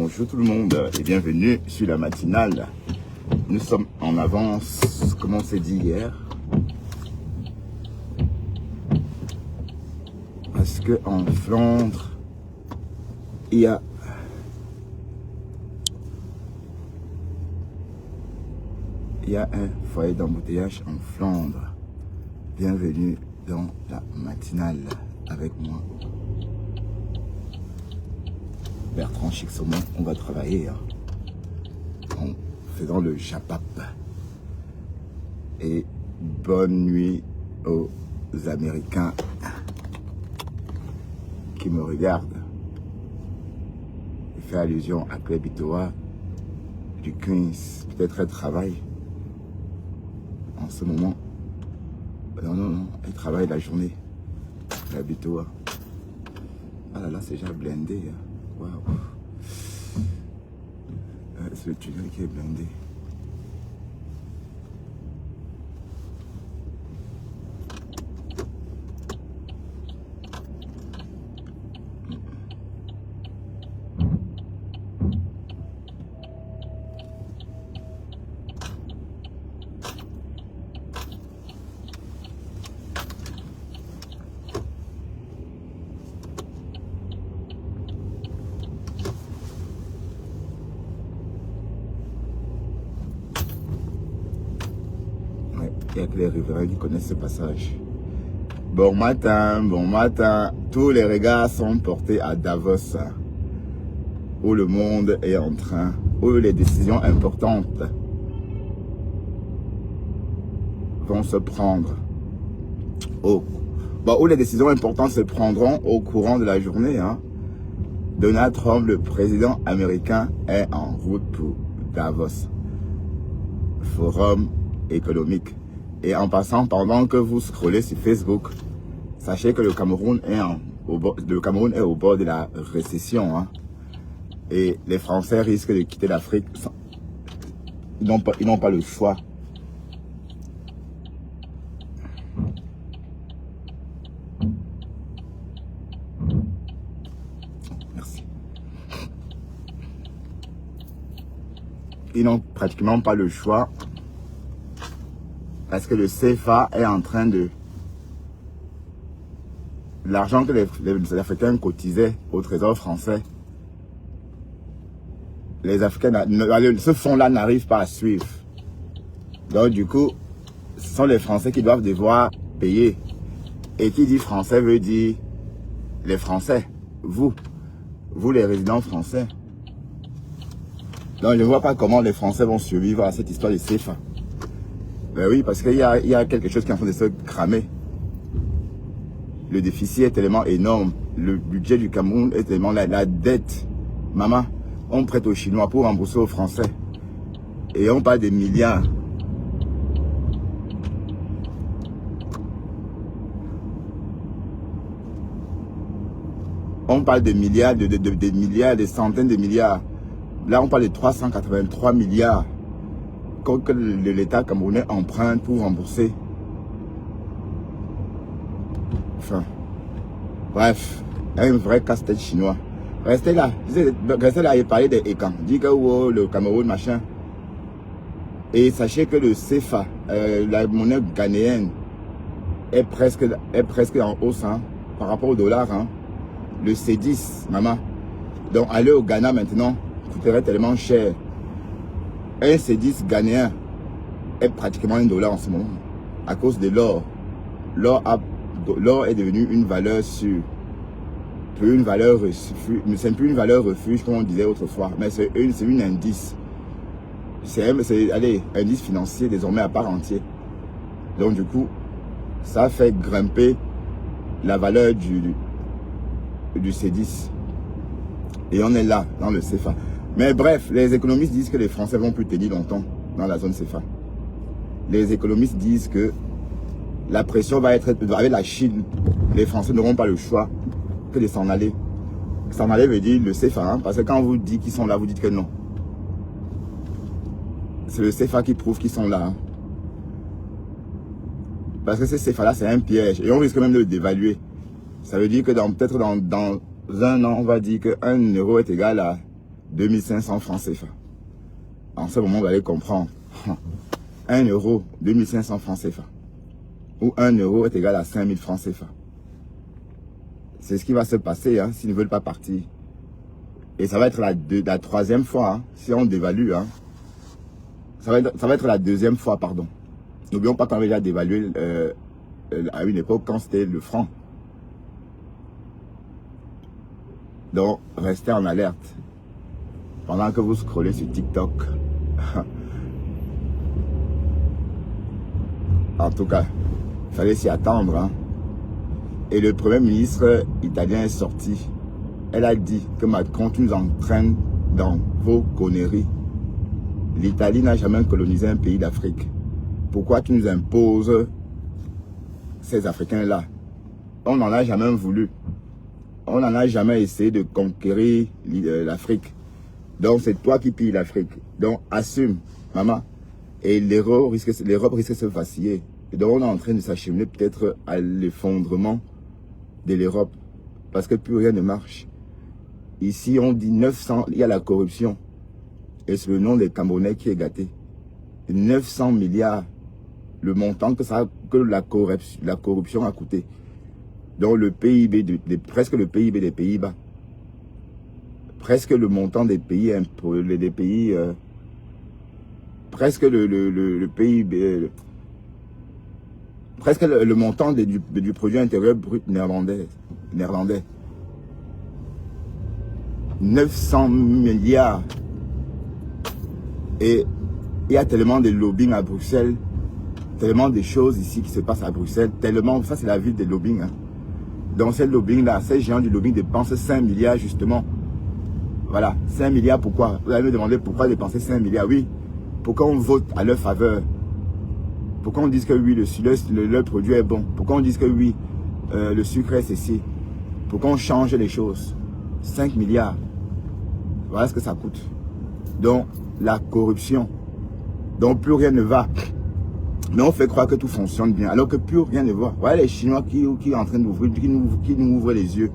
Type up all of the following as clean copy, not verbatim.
Bonjour tout le monde et bienvenue sur la matinale. Nous sommes en avance, comme on s'est dit hier. Parce que en Flandre, il y a un foyer d'embouteillage en Flandre. Bienvenue dans la matinale avec moi. Bertrand Chixomon, on va travailler en faisant le japap. Et bonne nuit aux Américains qui me regardent. Je fais allusion à Claire Bitoa du Queens. Peut-être elle travaille en ce moment. Non, elle travaille la journée. Claire Bitoa. Ah là là, c'est déjà blindé. Waouh. C'est le tunnel qui est blindé. Il n'y a que les riverains qui connaissent ce passage. Bon matin. Tous les regards sont portés à Davos, où le monde est en train, où les décisions importantes vont se prendre. Où les décisions importantes se prendront au courant de la journée. Donald Trump, le président américain, est en route pour Davos. Forum économique. Et en passant, pendant que vous scrollez sur Facebook, sachez que le Cameroun est au bord de la récession. Et les Français risquent de quitter l'Afrique. Ils n'ont pas le choix. Merci. Ils n'ont pratiquement pas le choix. Parce que le CFA est en train de... L'argent que les Africains cotisaient au Trésor français, les Africains, ce fonds-là n'arrive pas à suivre. Donc du coup, ce sont les Français qui doivent devoir payer. Et qui dit Français veut dire les Français. Vous les résidents français. Donc je ne vois pas comment les Français vont survivre à cette histoire de CFA. Ben oui, parce qu'il y a quelque chose qui est en train de se cramer. Le déficit est tellement énorme. Le budget du Cameroun est tellement... La dette. Maman, on prête aux Chinois pour rembourser aux Français. Et on parle des milliards. On parle de milliards, de milliards, des centaines de milliards. Là, on parle de 383 milliards. Que l'État camerounais emprunte pour rembourser. Enfin, bref, un vrai casse-tête chinois. Restez là et parlez des écans. Dis que le Cameroun, machin. Et sachez que le CFA, la monnaie ghanéenne, est presque en hausse par rapport au dollar. Le C10, maman. Donc aller au Ghana maintenant coûterait tellement cher. Un C10 ghanéen est pratiquement $1 en ce moment, à cause de l'or. L'or est devenu une valeur sûre. C'est plus une valeur refuge comme on disait autrefois, mais c'est une indice. C'est indice financier désormais à part entière. Donc du coup, ça fait grimper la valeur du C10. Et on est là, dans le CFA. Mais bref, les économistes disent que les Français vont plus tenir longtemps dans la zone CFA. Les économistes disent que la pression va être avec la Chine. Les Français n'auront pas le choix que de s'en aller. S'en aller veut dire le CFA, parce que quand on vous dit qu'ils sont là, vous dites que non. C'est le CFA qui prouve qu'ils sont là. Parce que ce CFA-là, c'est un piège. Et on risque même de le dévaluer. Ça veut dire que peut-être dans un an, on va dire que 1 euro est égal à 2500 francs CFA. En ce moment, vous allez comprendre. 1 euro, 2500 francs CFA. Ou 1 euro est égal à 5000 francs CFA. C'est ce qui va se passer hein, s'ils ne veulent pas partir. Et ça va être la troisième fois, hein, si on dévalue. Hein. Ça va être la deuxième fois, pardon. N'oublions pas qu'on avait déjà dévalué à une époque quand c'était le franc. Donc, restez en alerte. Pendant que vous scrollez sur TikTok. En tout cas, il fallait s'y attendre. Hein. Et le Premier ministre italien est sorti. Elle a dit que Macron, tu nous entraînes dans vos conneries. L'Italie n'a jamais colonisé un pays d'Afrique. Pourquoi tu nous imposes ces Africains-là? On n'en a jamais voulu. On n'en a jamais essayé de conquérir l'Afrique. Donc c'est toi qui pilles l'Afrique. Donc assume, maman. Et l'Europe risque de se vaciller. Et donc on est en train de s'acheminer peut-être à l'effondrement de l'Europe. Parce que plus rien ne marche. Ici on dit 900, il y a la corruption. Et c'est le nom des Camerounais qui est gâté. 900 milliards. Le montant que la corruption a coûté. Donc le PIB, presque le PIB des Pays-Bas. Presque le montant des pays, presque le PIB, presque le montant du produit intérieur brut néerlandais. 900 milliards. Et il y a tellement de lobbying à Bruxelles, tellement de choses ici qui se passent à Bruxelles, tellement, ça c'est la ville des lobbying. Hein. Donc ces lobbying-là, ces géants du lobbying dépensent 5 milliards justement. Voilà, 5 milliards pourquoi? Vous allez me demander pourquoi dépenser 5 milliards. Oui, pourquoi on vote à leur faveur? Pourquoi on dise que oui, le produit est bon? Pourquoi on dise que oui, le sucre est ceci? Pourquoi on change les choses? 5 milliards. Voilà ce que ça coûte. Donc, la corruption. Donc, plus rien ne va. Mais on fait croire que tout fonctionne bien, alors que plus rien ne va. Voilà les Chinois qui sont en train d'ouvrir, qui nous ouvrent les yeux.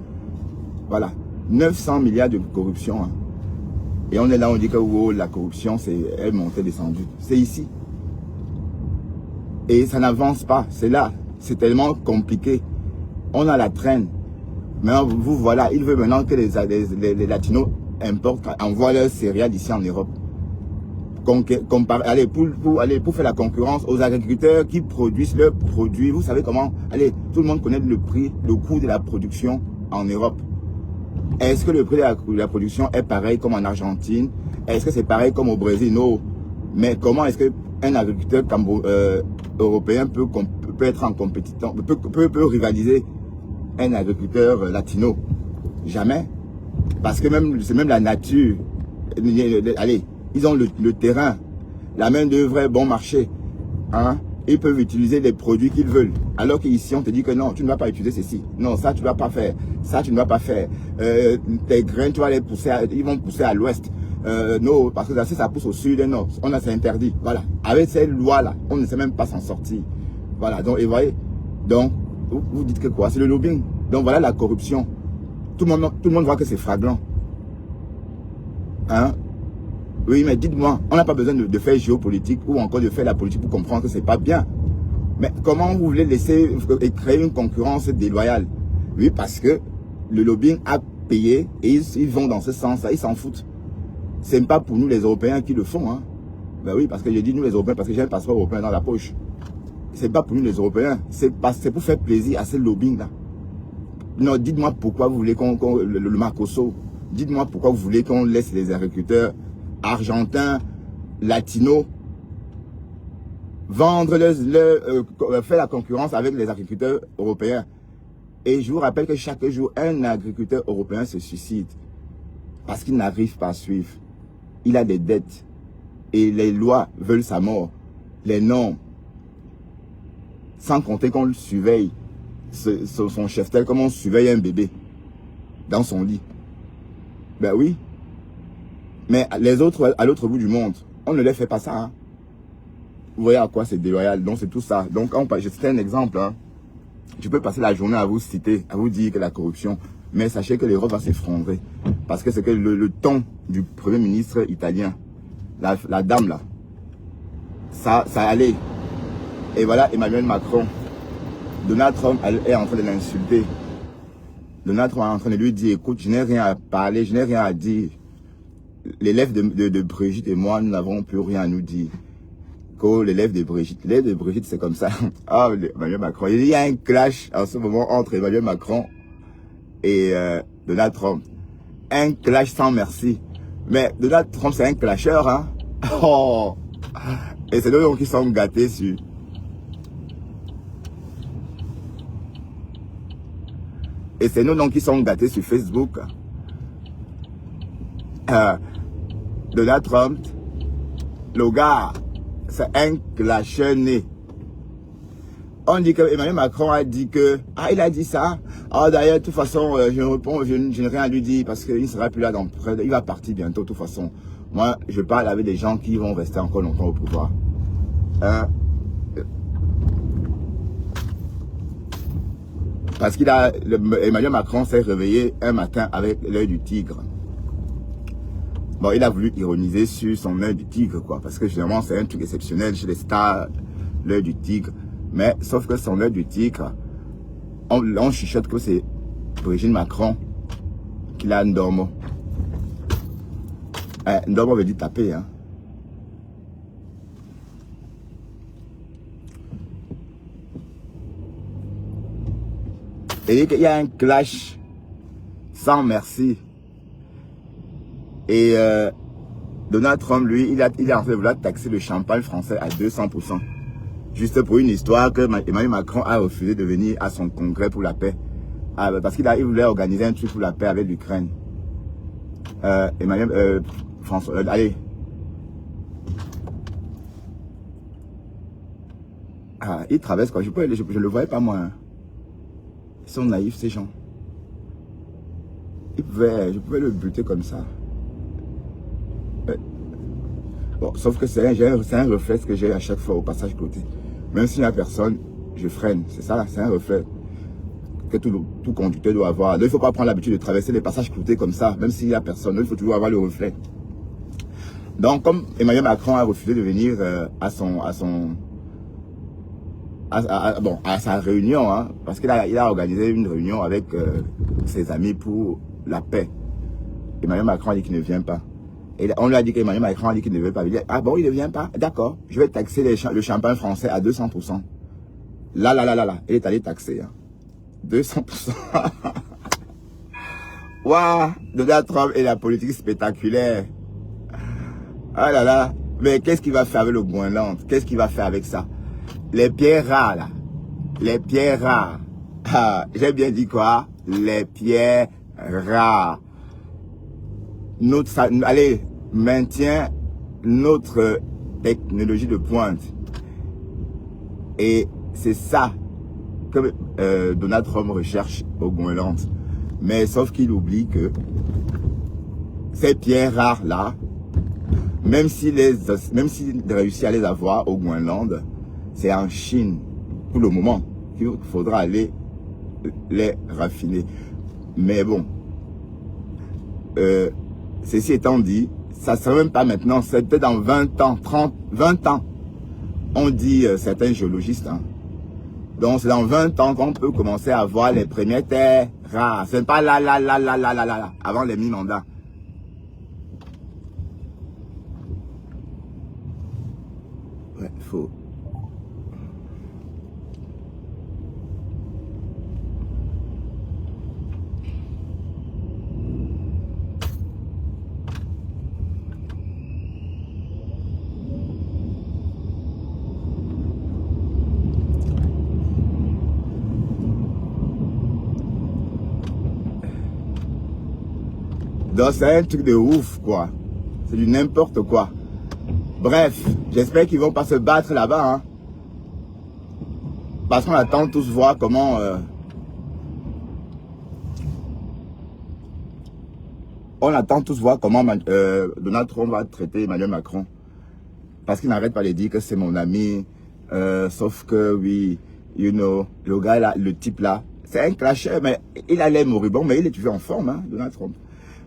Voilà. 900 milliards de corruption. Hein. Et on est là, on dit que oh, la corruption, elle montée, descendue. C'est ici. Et ça n'avance pas. C'est là. C'est tellement compliqué. On a la traîne. Maintenant, vous voilà, il veut maintenant que les Latinos importent, envoient leurs céréales ici en Europe. Pour faire la concurrence aux agriculteurs qui produisent leurs produits. Vous savez comment? Allez, tout le monde connaît le prix, le coût de la production en Europe. Est-ce que le prix de la production est pareil comme en Argentine? Est-ce que c'est pareil comme au Brésil? Non. Mais comment est-ce qu'un agriculteur européen peut être en compétition, peut rivaliser un agriculteur latino? Jamais. Parce que c'est même la nature. Allez, ils ont le terrain, la main d'œuvre est bon marché. Hein? Ils peuvent utiliser les produits qu'ils veulent. Alors qu'ici, on te dit que non, tu ne vas pas utiliser ceci. Non, ça, tu ne vas pas faire. Ça, tu ne vas pas faire. Tes grains, tu vas les pousser, ils vont pousser à l'ouest. Non, parce que si ça pousse au sud et nord, c'est interdit. Voilà. Avec ces lois-là, on ne sait même pas s'en sortir. Voilà. Donc, et voyez. Donc, vous dites que quoi? C'est le lobbying. Donc, voilà la corruption. Tout le monde voit que c'est flagrant. Hein? Oui, mais dites-moi, on n'a pas besoin de faire géopolitique ou encore de faire la politique pour comprendre que c'est pas bien. Mais comment vous voulez laisser créer une concurrence déloyale? Oui, parce que le lobbying a payé et ils vont dans ce sens-là, ils s'en foutent. C'est pas pour nous les Européens qui le font. Hein. Ben oui, parce que je dis nous les Européens, parce que j'ai un passeport européen dans la poche. C'est pas pour nous les Européens, c'est pour faire plaisir à ce lobbying-là. Non, dites-moi pourquoi vous voulez le Mercosur, dites-moi pourquoi vous voulez qu'on laisse les agriculteurs argentins, latinos, faire la concurrence avec les agriculteurs européens. Et je vous rappelle que chaque jour, un agriculteur européen se suicide parce qu'il n'arrive pas à suivre. Il a des dettes et les lois veulent sa mort. Les normes, sans compter qu'on le surveille, son chef tel comme on surveille un bébé dans son lit. Ben oui. Mais les autres, à l'autre bout du monde, on ne les fait pas ça. Hein. Vous voyez à quoi c'est déloyal. Donc c'est tout ça. Donc c'était un exemple. Hein. Je peux passer la journée à vous citer, à vous dire que la corruption. Mais sachez que l'Europe va s'effondrer. Parce que c'est que le ton du Premier ministre italien, la dame là, ça allait. Et voilà Emmanuel Macron. Donald Trump est en train de l'insulter. Donald Trump est en train de lui dire, écoute, je n'ai rien à parler, je n'ai rien à dire. L'élève de Brigitte et moi, nous n'avons plus rien à nous dire. L'élève de Brigitte, c'est comme ça. Ah, Emmanuel Macron. Il y a un clash en ce moment entre Emmanuel Macron et Donald Trump. Un clash sans merci. Mais Donald Trump, c'est un clasheur, hein. Oh. Et c'est nous qui sommes gâtés sur. Et c'est nous donc qui sommes gâtés sur Facebook. Donald Trump, le gars, c'est un clasheur né. On dit que Emmanuel Macron a dit que... Ah, il a dit ça. Ah, d'ailleurs, de toute façon, je réponds, je n'ai rien à lui dire parce qu'il ne sera plus là dans près. Il va partir bientôt, de toute façon. Moi, je parle avec des gens qui vont rester encore longtemps au pouvoir. Parce Emmanuel Macron s'est réveillé un matin avec l'œil du tigre. Bon, il a voulu ironiser sur son œil du tigre, quoi. Parce que généralement, c'est un truc exceptionnel chez les stars, l'œil du tigre. Mais, sauf que son œil du tigre, on chuchote que c'est Brigitte Macron qui l'a Ndormo. Ndormo veut dire taper, hein. Et il y a un clash sans merci. Et Donald Trump, lui, il est en train de vouloir taxer le champagne français à 200%. Juste pour une histoire que Emmanuel Macron a refusé de venir à son congrès pour la paix. Parce qu'il voulait organiser un truc pour la paix avec l'Ukraine. François, allez. Il traverse quoi. Je le voyais pas moi. Hein. Ils sont naïfs ces gens. Je pouvais le buter comme ça. Bon, sauf que c'est un reflet que j'ai à chaque fois au passage côté. Même s'il n'y a personne, je freine. C'est ça, c'est un reflet que tout conducteur doit avoir. Donc, il ne faut pas prendre l'habitude de traverser les passages côtés comme ça. Même s'il n'y a personne, il faut toujours avoir le reflet. Donc, comme Emmanuel Macron a refusé de venir à sa réunion, hein, parce qu'il a organisé une réunion avec ses amis pour la paix. Emmanuel Macron a dit qu'il ne vient pas. Et on lui a dit qu'Emmanuel Macron a dit qu'il ne veut pas. Il dit, ah bon, il ne vient pas? D'accord, je vais taxer le champagne français à 200%. Là. Il est allé taxer. Hein. 200%. Waouh, Donald Trump et la politique spectaculaire. Ah là là. Mais qu'est-ce qu'il va faire avec le Groenland? Qu'est-ce qu'il va faire avec ça? Les pierres rares, là. Les pierres rares. Ah, j'ai bien dit quoi? Les pierres rares. Allez, maintient notre technologie de pointe. Et c'est ça que Donald Trump recherche au Groenland. Mais sauf qu'il oublie que ces pierres rares-là, même s'il réussit à les avoir au Groenland, c'est en Chine, pour le moment, qu'il faudra aller les raffiner. Mais bon, ceci étant dit, ça ne sera même pas maintenant, c'est peut-être dans 20 ans, 30, 20 ans. On dit certains géologistes. Hein. Donc c'est dans 20 ans qu'on peut commencer à voir les premières terres rares. C'est pas là, avant les mi-mandats. Ouais, faut. Donc c'est un truc de ouf, quoi. C'est du n'importe quoi. Bref, j'espère qu'ils vont pas se battre là-bas. Hein. Parce qu'on attend tous voir comment... on attend tous voir comment Donald Trump va traiter Emmanuel Macron. Parce qu'il n'arrête pas de dire que c'est mon ami. Sauf que, oui, you know, le gars là, le type là, c'est un clasheur, mais il a l'air moribond, mais il est toujours en forme, hein, Donald Trump.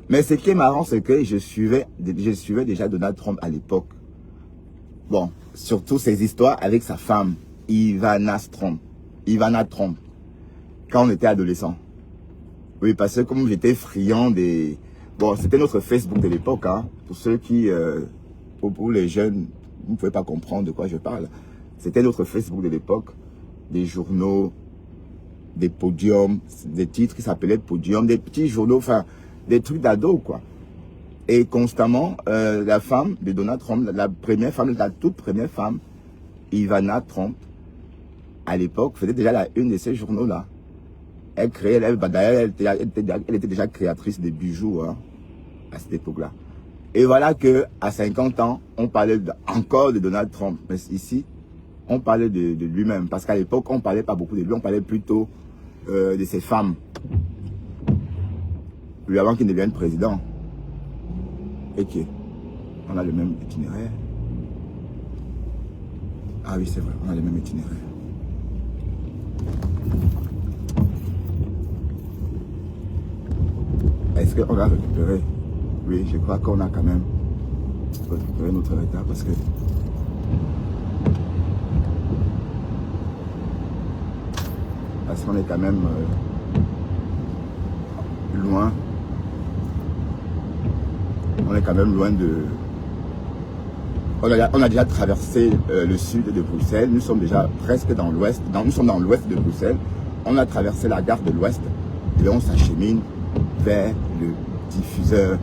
Mais ce qui est marrant, c'est que je suivais déjà Donald Trump à l'époque. Bon, surtout ses histoires avec sa femme, Ivana Trump, quand on était adolescent. Oui, parce que comme j'étais friand des... Bon, c'était notre Facebook de l'époque, hein. Pour ceux qui... pour les jeunes, vous ne pouvez pas comprendre de quoi je parle. C'était notre Facebook de l'époque. Des journaux, des podiums, des titres qui s'appelaient podiums, des petits journaux, enfin, des trucs d'ado, quoi. Et constamment, la femme de Donald Trump, la toute première femme, Ivana Trump, à l'époque, faisait déjà la une de ces journaux-là. Elle créait, d'ailleurs, elle était déjà créatrice de bijoux, hein, à cette époque-là. Et voilà que à 50 ans, on parlait encore de Donald Trump. Mais ici, on parlait de lui-même. Parce qu'à l'époque, on ne parlait pas beaucoup de lui, on parlait plutôt de ses femmes. Lui, avant qu'il ne devienne président. Ok. On a le même itinéraire. Ah oui, c'est vrai, on a le même itinéraire. Est-ce qu'on va récupérer? Oui, je crois qu'on a quand même récupéré notre retard parce qu'on est quand même loin. On est quand même loin de... On a déjà traversé le sud de Bruxelles. Nous sommes déjà presque dans l'ouest. Nous sommes dans l'ouest de Bruxelles. On a traversé la gare de l'ouest et on s'achemine vers le diffuseur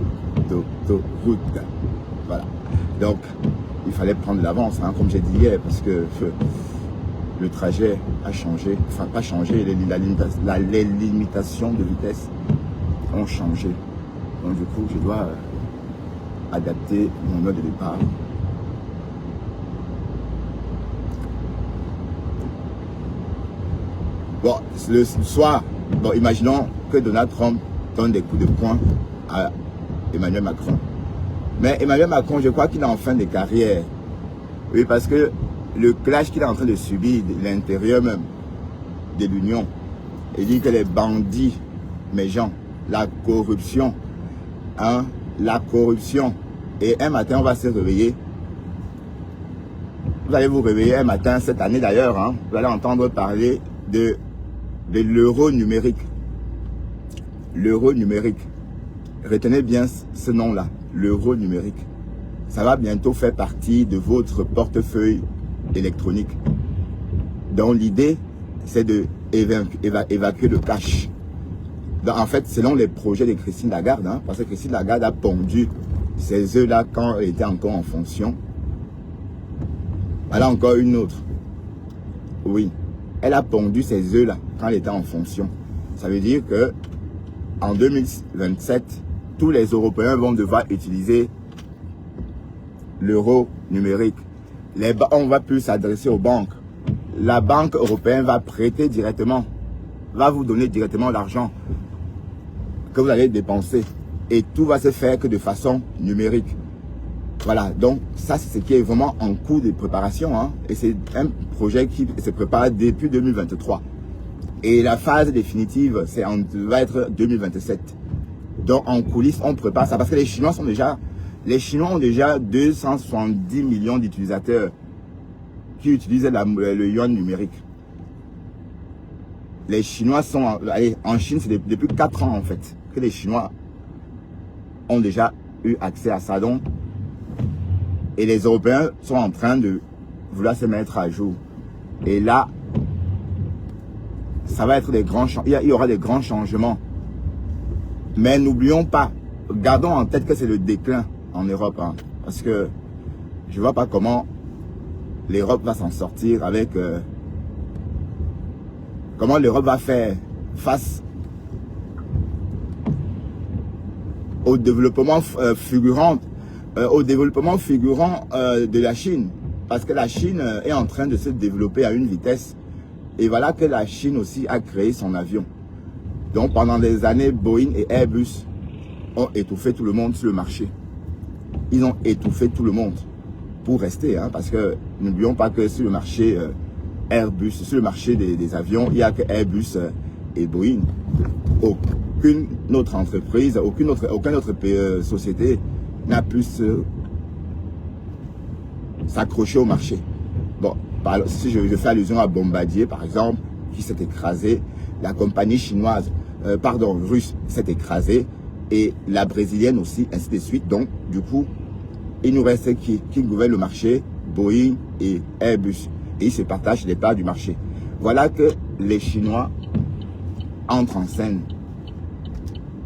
d'autoroute. Voilà. Donc, il fallait prendre l'avance, hein, comme j'ai dit hier, parce que le trajet a changé. Enfin, pas changé, les limitations de vitesse ont changé. Donc, du coup, je dois adapter mon heure de départ. Bon, le soir, bon, imaginons que Donald Trump donne des coups de poing à Emmanuel Macron. Mais Emmanuel Macron, je crois qu'il est en fin de carrière. Oui, parce que le clash qu'il est en train de subir de l'intérieur même de l'Union, il dit que les bandits, mes gens, la corruption, hein, la corruption. Et un matin, on va se réveiller. Vous allez vous réveiller un matin, cette année d'ailleurs, hein, vous allez entendre parler de l'euro numérique. L'euro numérique. Retenez bien ce nom-là, l'euro numérique. Ça va bientôt faire partie de votre portefeuille électronique. Donc l'idée, c'est de évacuer le cash. Donc, en fait, selon les projets de Christine Lagarde, hein, parce que Christine Lagarde a pondu ces œufs-là quand elle était encore en fonction. Elle a encore une autre. Oui. Elle a pondu ces œufs-là quand elle était en fonction. Ça veut dire que en 2027, tous les Européens vont devoir utiliser l'euro numérique. On va plus s'adresser aux banques. La Banque européenne va prêter directement, va vous donner directement l'argent que vous allez dépenser. Et tout va se faire que de façon numérique. Voilà, donc ça c'est ce qui est vraiment en cours de préparation, hein, et c'est un projet qui se prépare depuis 2023. Et la phase définitive, va être 2027. Donc en coulisses, on prépare ça parce que les Chinois ont déjà 270 millions d'utilisateurs qui utilisent le yuan numérique. Les Chinois sont, en Chine, c'est depuis 4 ans en fait que les Chinois ont déjà eu accès à ça. Donc, et les Européens sont en train de vouloir se mettre à jour. Et là, ça va être des grands changements. Il y aura des grands changements. Mais n'oublions pas, gardons en tête que c'est le déclin en Europe. Hein, parce que je ne vois pas comment l'Europe va s'en sortir avec... comment l'Europe va faire face au développement fulgurant de la Chine. Parce que la Chine est en train de se développer à une vitesse. Et voilà que la Chine aussi a créé son avion. Donc pendant des années, Boeing et Airbus ont étouffé tout le monde sur le marché. Ils ont étouffé tout le monde pour rester. Hein, parce que n'oublions pas que sur le marché Airbus, sur le marché des avions, il n'y a que Airbus et Boeing. aucune autre entreprise, aucune autre société n'a pu s'accrocher au marché. Bon, si je fais allusion à Bombardier, par exemple, qui s'est écrasé, la compagnie chinoise, russe s'est écrasée, et la brésilienne aussi, ainsi de suite. Donc, du coup, il nous reste qui gouverne le marché? Boeing et Airbus. Et ils se partagent les parts du marché. Voilà que les Chinois entrent en scène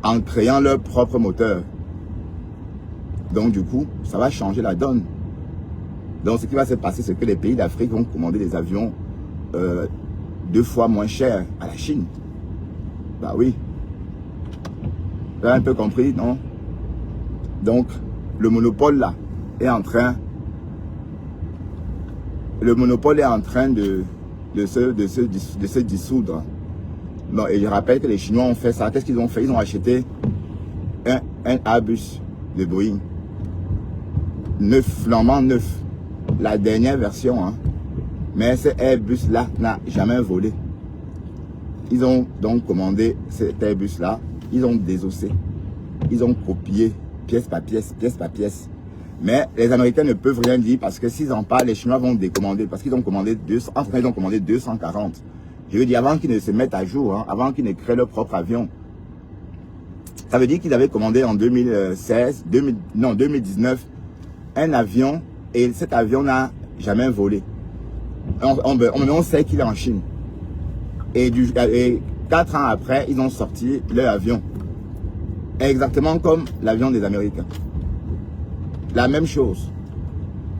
en créant leur propre moteur. Donc, du coup, ça va changer la donne. Donc, ce qui va se passer, c'est que les pays d'Afrique vont commander des avions 2 fois moins chers à la Chine. Bah oui. Vous avez un peu compris, non? Donc, le monopole là est en train... Le monopole est en train de se dissoudre. Non, et je rappelle que les Chinois ont fait ça. Qu'est-ce qu'ils ont fait? Ils ont acheté un Airbus de Boeing. Flambant neuf. La dernière version. Hein. Mais ce Airbus-là n'a jamais volé. Ils ont donc commandé cet Airbus-là. Ils ont désossé. Ils ont copié pièce par pièce, pièce par pièce. Mais les Américains ne peuvent rien dire parce que s'ils en parlent, les Chinois vont décommander. Parce qu'ils ont commandé 240. Je veux dire, avant qu'ils ne se mettent à jour, hein, avant qu'ils ne créent leur propre avion. Ça veut dire qu'ils avaient commandé en 2019, un avion et cet avion n'a jamais volé. On sait qu'il est en Chine. Et 4 ans après, ils ont sorti leur avion. Exactement comme l'avion des Américains. La même chose.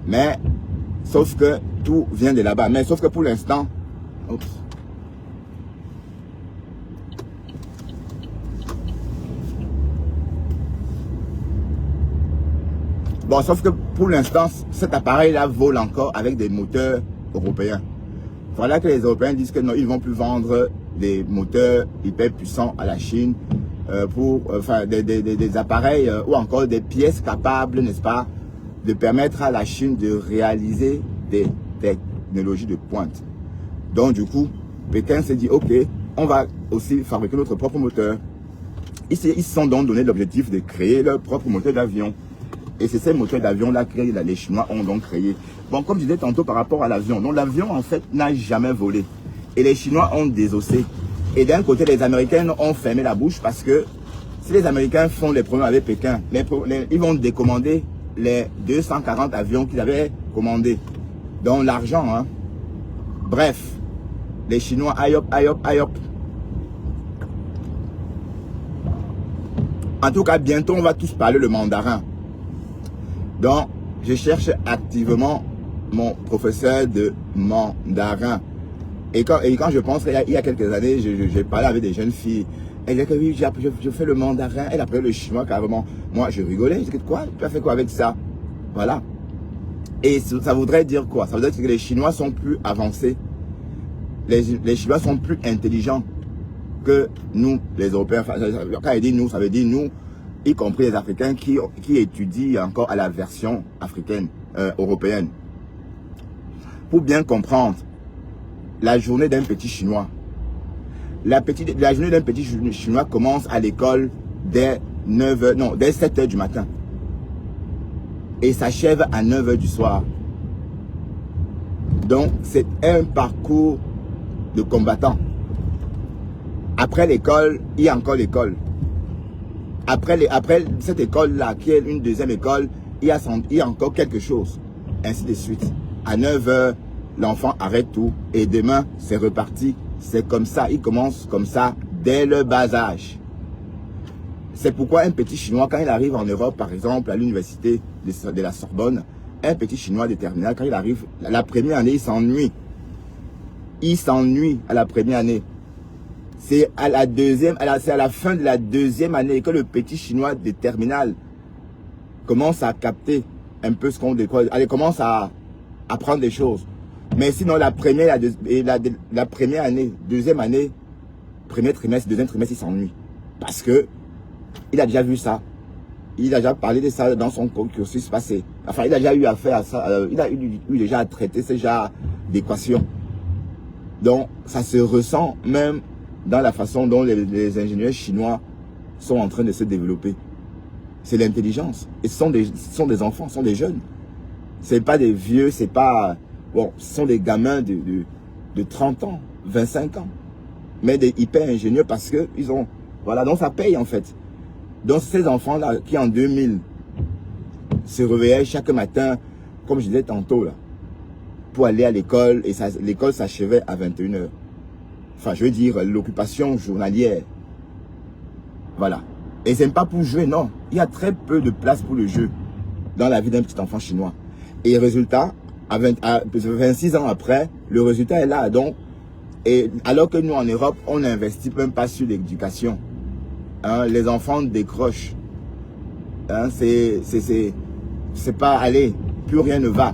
Mais, sauf que tout vient de là-bas. Mais sauf que pour l'instant, bon, sauf que pour l'instant, cet appareil-là vole encore avec des moteurs européens. Voilà que les Européens disent que non, ils ne vont plus vendre des moteurs hyper puissants à la Chine pour des appareils ou encore des pièces capables, n'est-ce pas, de permettre à la Chine de réaliser des technologies de pointe. Donc du coup, Pékin s'est dit, ok, on va aussi fabriquer notre propre moteur. Ils se sont donc donné l'objectif de créer leur propre moteur d'avion. Et c'est ces moteurs d'avion-là que les Chinois ont donc créé. Bon, comme je disais tantôt par rapport à l'avion. Donc l'avion, en fait, n'a jamais volé. Et les Chinois ont désossé. Et d'un côté, les Américains ont fermé la bouche parce que si les Américains font les problèmes avec Pékin, ils vont décommander les 240 avions qu'ils avaient commandés. Donc l'argent, hein. Bref, les Chinois, aïe hop, aïe hop, aïe hop. En tout cas, bientôt, on va tous parler le mandarin. Donc, je cherche activement mon professeur de mandarin. Et quand je pense qu'il y a quelques années, j'ai parlé avec des jeunes filles. Elle disait que oui, je fais le mandarin. Elle appelait le chinois carrément. Moi, je rigolais. Je disais, quoi? Tu as fait quoi avec ça? Voilà. Et ça voudrait dire quoi? Ça voudrait dire que les Chinois sont plus avancés. Les Chinois sont plus intelligents que nous, les Européens. Enfin, quand elle dit nous, ça veut dire nous, y compris les Africains qui étudient encore à la version africaine, européenne. Pour bien comprendre, la journée d'un petit Chinois, la journée d'un petit Chinois commence à l'école dès 7 h du matin. Et s'achève à 9 h du soir. Donc, c'est un parcours de combattant. Après l'école, il y a encore l'école. Après cette école-là, qui est une deuxième école, il y a encore quelque chose. Ainsi de suite. À 9 h, l'enfant arrête tout. Et demain, c'est reparti. C'est comme ça. Il commence comme ça dès le bas âge. C'est pourquoi un petit Chinois, quand il arrive en Europe, par exemple, à l'université de la Sorbonne, un petit Chinois de terminale, quand il arrive, la première année, il s'ennuie. Il s'ennuie à la première année. C'est à la fin de la deuxième année que le petit Chinois de terminale commence à capter un peu ce qu'on découvre. Il commence à apprendre des choses. Mais sinon, la première année, deuxième année, premier trimestre, deuxième trimestre, il s'ennuie. Parce que il a déjà vu ça. Il a déjà parlé de ça dans son cursus passé. Enfin, il a déjà eu affaire à ça. Il a eu déjà à traiter ce genre d'équations. Donc, ça se ressent même dans la façon dont les ingénieurs chinois sont en train de se développer. C'est l'intelligence. Et ce sont des enfants, ce sont des jeunes. C'est pas des vieux, c'est pas... Bon, ce sont des gamins de 30 ans, 25 ans. Mais des hyper ingénieux parce que ils ont... Voilà, donc ça paye en fait. Donc ces enfants-là qui en 2000 se réveillaient chaque matin, comme je disais tantôt là, pour aller à l'école, et l'école s'achevait à 21h. Enfin, je veux dire, l'occupation journalière. Voilà. Et c'est pas pour jouer, non. Il y a très peu de place pour le jeu dans la vie d'un petit enfant chinois. Et résultat, à 26 ans après, le résultat est là. Donc, et alors que nous en Europe, on n'investit même pas sur l'éducation. Hein, les enfants décrochent. Hein, c'est pas, allez, plus rien ne va.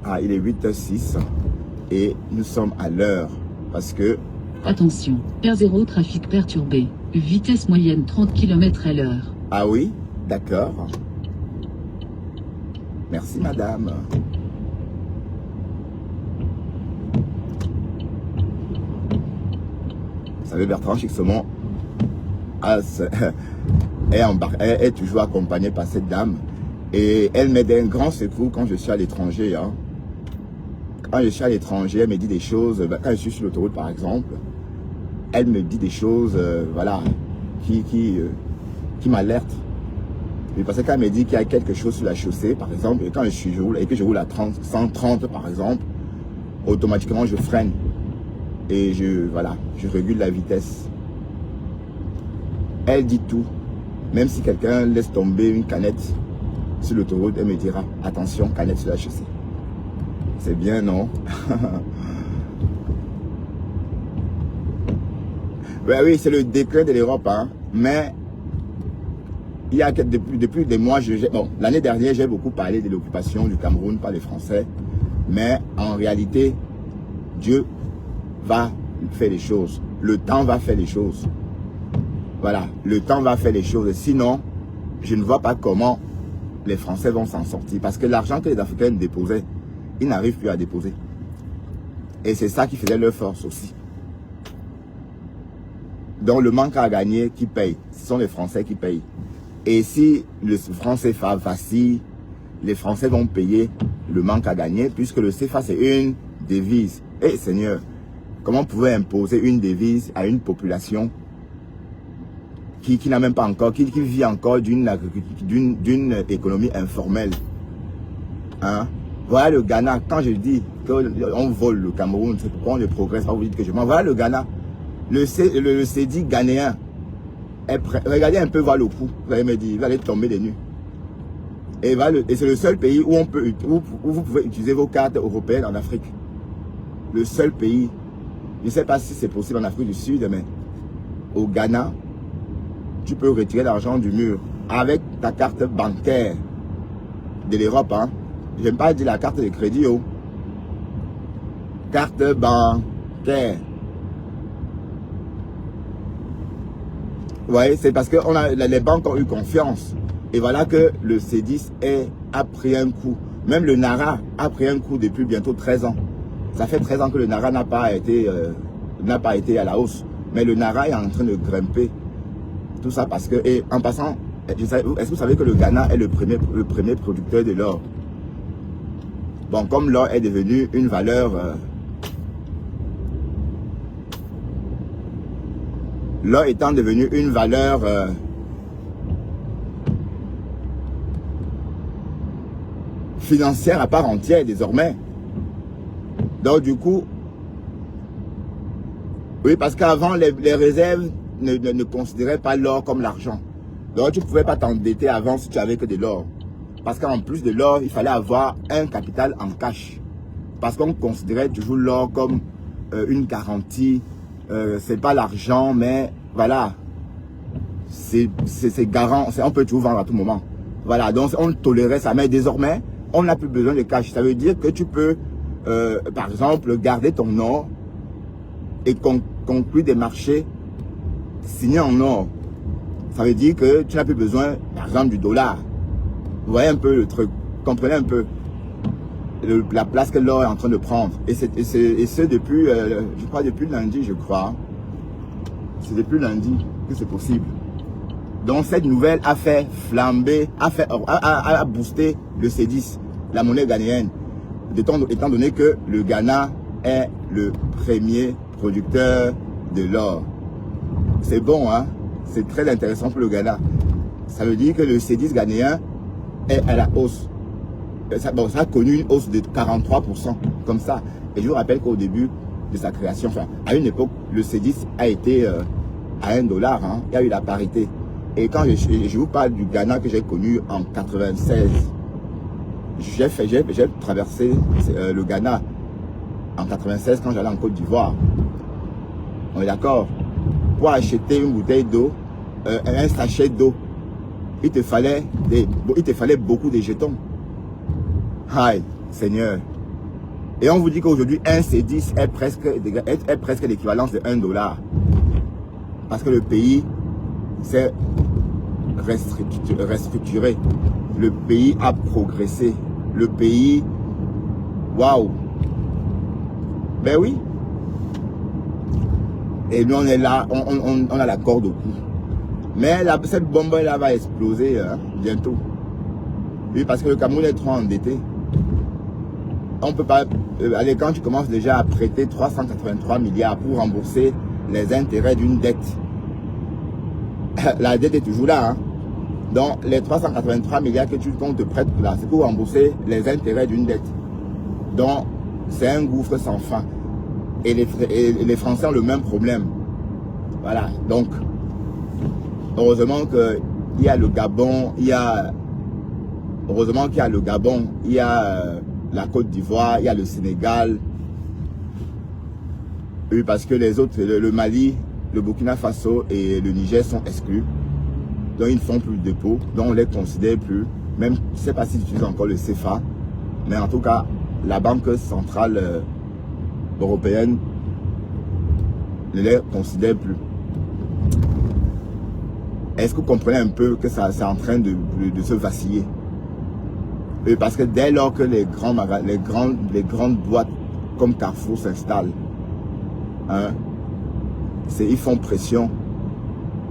Ah, il est 8h06 et nous sommes à l'heure parce que... Attention, R0 trafic perturbé, vitesse moyenne 30 km/h. Ah oui, d'accord. Merci madame. Vous savez, Bertrand Chixomon est toujours accompagné par cette dame et elle m'aide un grand secours quand je suis à l'étranger. Hein. Quand je suis à l'étranger, elle me dit des choses, quand je suis sur l'autoroute par exemple, elle me dit des choses, voilà, qui m'alertent. Parce que quand elle me dit qu'il y a quelque chose sur la chaussée, par exemple, et quand je roule, et que je roule à 130 par exemple, automatiquement je freine. Et je régule la vitesse. Elle dit tout. Même si quelqu'un laisse tomber une canette sur l'autoroute, elle me dira, attention, canette sur la chaussée. C'est bien, non? Ben oui, c'est le déclin de l'Europe, hein. Mais il y a depuis des mois, bon, l'année dernière, j'ai beaucoup parlé de l'occupation du Cameroun par les Français. Mais en réalité, Dieu va faire les choses. Le temps va faire les choses. Voilà, le temps va faire les choses. Sinon, je ne vois pas comment les Français vont s'en sortir. Parce que l'argent que les Africains déposaient, ils n'arrivent plus à déposer. Et c'est ça qui faisait leur force aussi. Donc le manque à gagner qui paye, ce sont les Français qui payent. Et si le franc CFA vacille, les Français vont payer le manque à gagner, puisque le CFA c'est une devise. Eh Seigneur, comment on pouvait imposer une devise à une population qui n'a même pas encore, qui vit encore d'une économie informelle, hein? Voilà le Ghana. Quand je dis qu'on vole le Cameroun, c'est pourquoi on ne progresse pas. Vous dites que je mens. Voilà le Ghana. Le CEDI ghanéen. Regardez un peu, voir le coup. Vous allez me dire, vous allez tomber des nues. Et c'est le seul pays où vous pouvez utiliser vos cartes européennes en Afrique. Le seul pays. Je ne sais pas si c'est possible en Afrique du Sud, mais au Ghana, tu peux retirer l'argent du mur avec ta carte bancaire de l'Europe. Hein. Je n'aime pas dire la carte de crédit. Oh. Carte bancaire. Vous voyez, c'est parce que les banques ont eu confiance. Et voilà que le C10 a pris un coup. Même le Nara a pris un coup depuis bientôt 13 ans. Ça fait 13 ans que le Nara n'a pas été à la hausse. Mais le Nara est en train de grimper. Tout ça parce que, et en passant, est-ce que vous savez que le Ghana est le premier producteur de l'or? Bon, comme l'or est devenu une valeur... l'or étant devenu une valeur financière à part entière désormais. Donc du coup, oui, parce qu'avant les réserves ne considéraient pas l'or comme l'argent. Donc tu ne pouvais pas t'endetter avant si tu avais que de l'or. Parce qu'en plus de l'or, il fallait avoir un capital en cash. Parce qu'on considérait toujours l'or comme une garantie. C'est pas l'argent, mais voilà, c'est garant, on peut tout vendre à tout moment. Voilà, donc on tolérait ça, mais désormais, on n'a plus besoin de cash. Ça veut dire que tu peux, par exemple, garder ton or et conclure des marchés signés en or. Ça veut dire que tu n'as plus besoin, par exemple, du dollar. Vous voyez un peu le truc, comprenez un peu la place que l'or est en train de prendre. Et ce depuis, je crois depuis lundi, je crois. c'est depuis lundi que c'est possible. Donc cette nouvelle a fait flamber, a boosté le C10, la monnaie ghanéenne, étant donné que le Ghana est le premier producteur de l'or. C'est bon, hein? C'est très intéressant pour le Ghana. Ça veut dire que le C10 ghanéen est à la hausse. Ça a connu une hausse de 43%, comme ça. Et je vous rappelle qu'au début de sa création, enfin, à une époque, le C10 a été à $1, hein. Il y a eu la parité. Et quand je vous parle du Ghana que j'ai connu en 96, j'ai traversé le Ghana en 96 quand j'allais en Côte d'Ivoire. On est d'accord? Pour acheter une bouteille d'eau, un sachet d'eau, il te fallait beaucoup de jetons. Aïe, Seigneur. Et on vous dit qu'aujourd'hui, un C10 est presque l'équivalence de $1. Parce que le pays s'est restructuré. Le pays a progressé. Le pays... Waouh! Ben oui. Et nous, on est là, on a la corde au cou. Mais cette bombe-là va exploser bientôt. Oui, parce que le Cameroun est trop endetté. On peut pas... allez, quand tu commences déjà à prêter 383 milliards pour rembourser les intérêts d'une dette, la dette est toujours là. Hein? Donc, les 383 milliards que tu te prêtes là, c'est pour rembourser les intérêts d'une dette. Donc, c'est un gouffre sans fin. Et les Français ont le même problème. Voilà. Donc, heureusement qu'il y a le Gabon, heureusement qu'il y a le Gabon, il y a la Côte d'Ivoire, il y a le Sénégal. Oui, parce que les autres, le Mali, le Burkina Faso et le Niger sont exclus. Donc, ils ne font plus de dépôt. Donc, on ne les considère plus. Même, je ne sais pas s'ils utilisent encore le CFA. Mais en tout cas, la Banque centrale européenne ne les considère plus. Est-ce que vous comprenez un peu que ça c'est en train de se vaciller? Et parce que dès lors que les grandes boîtes comme Carrefour s'installent, hein, ils font pression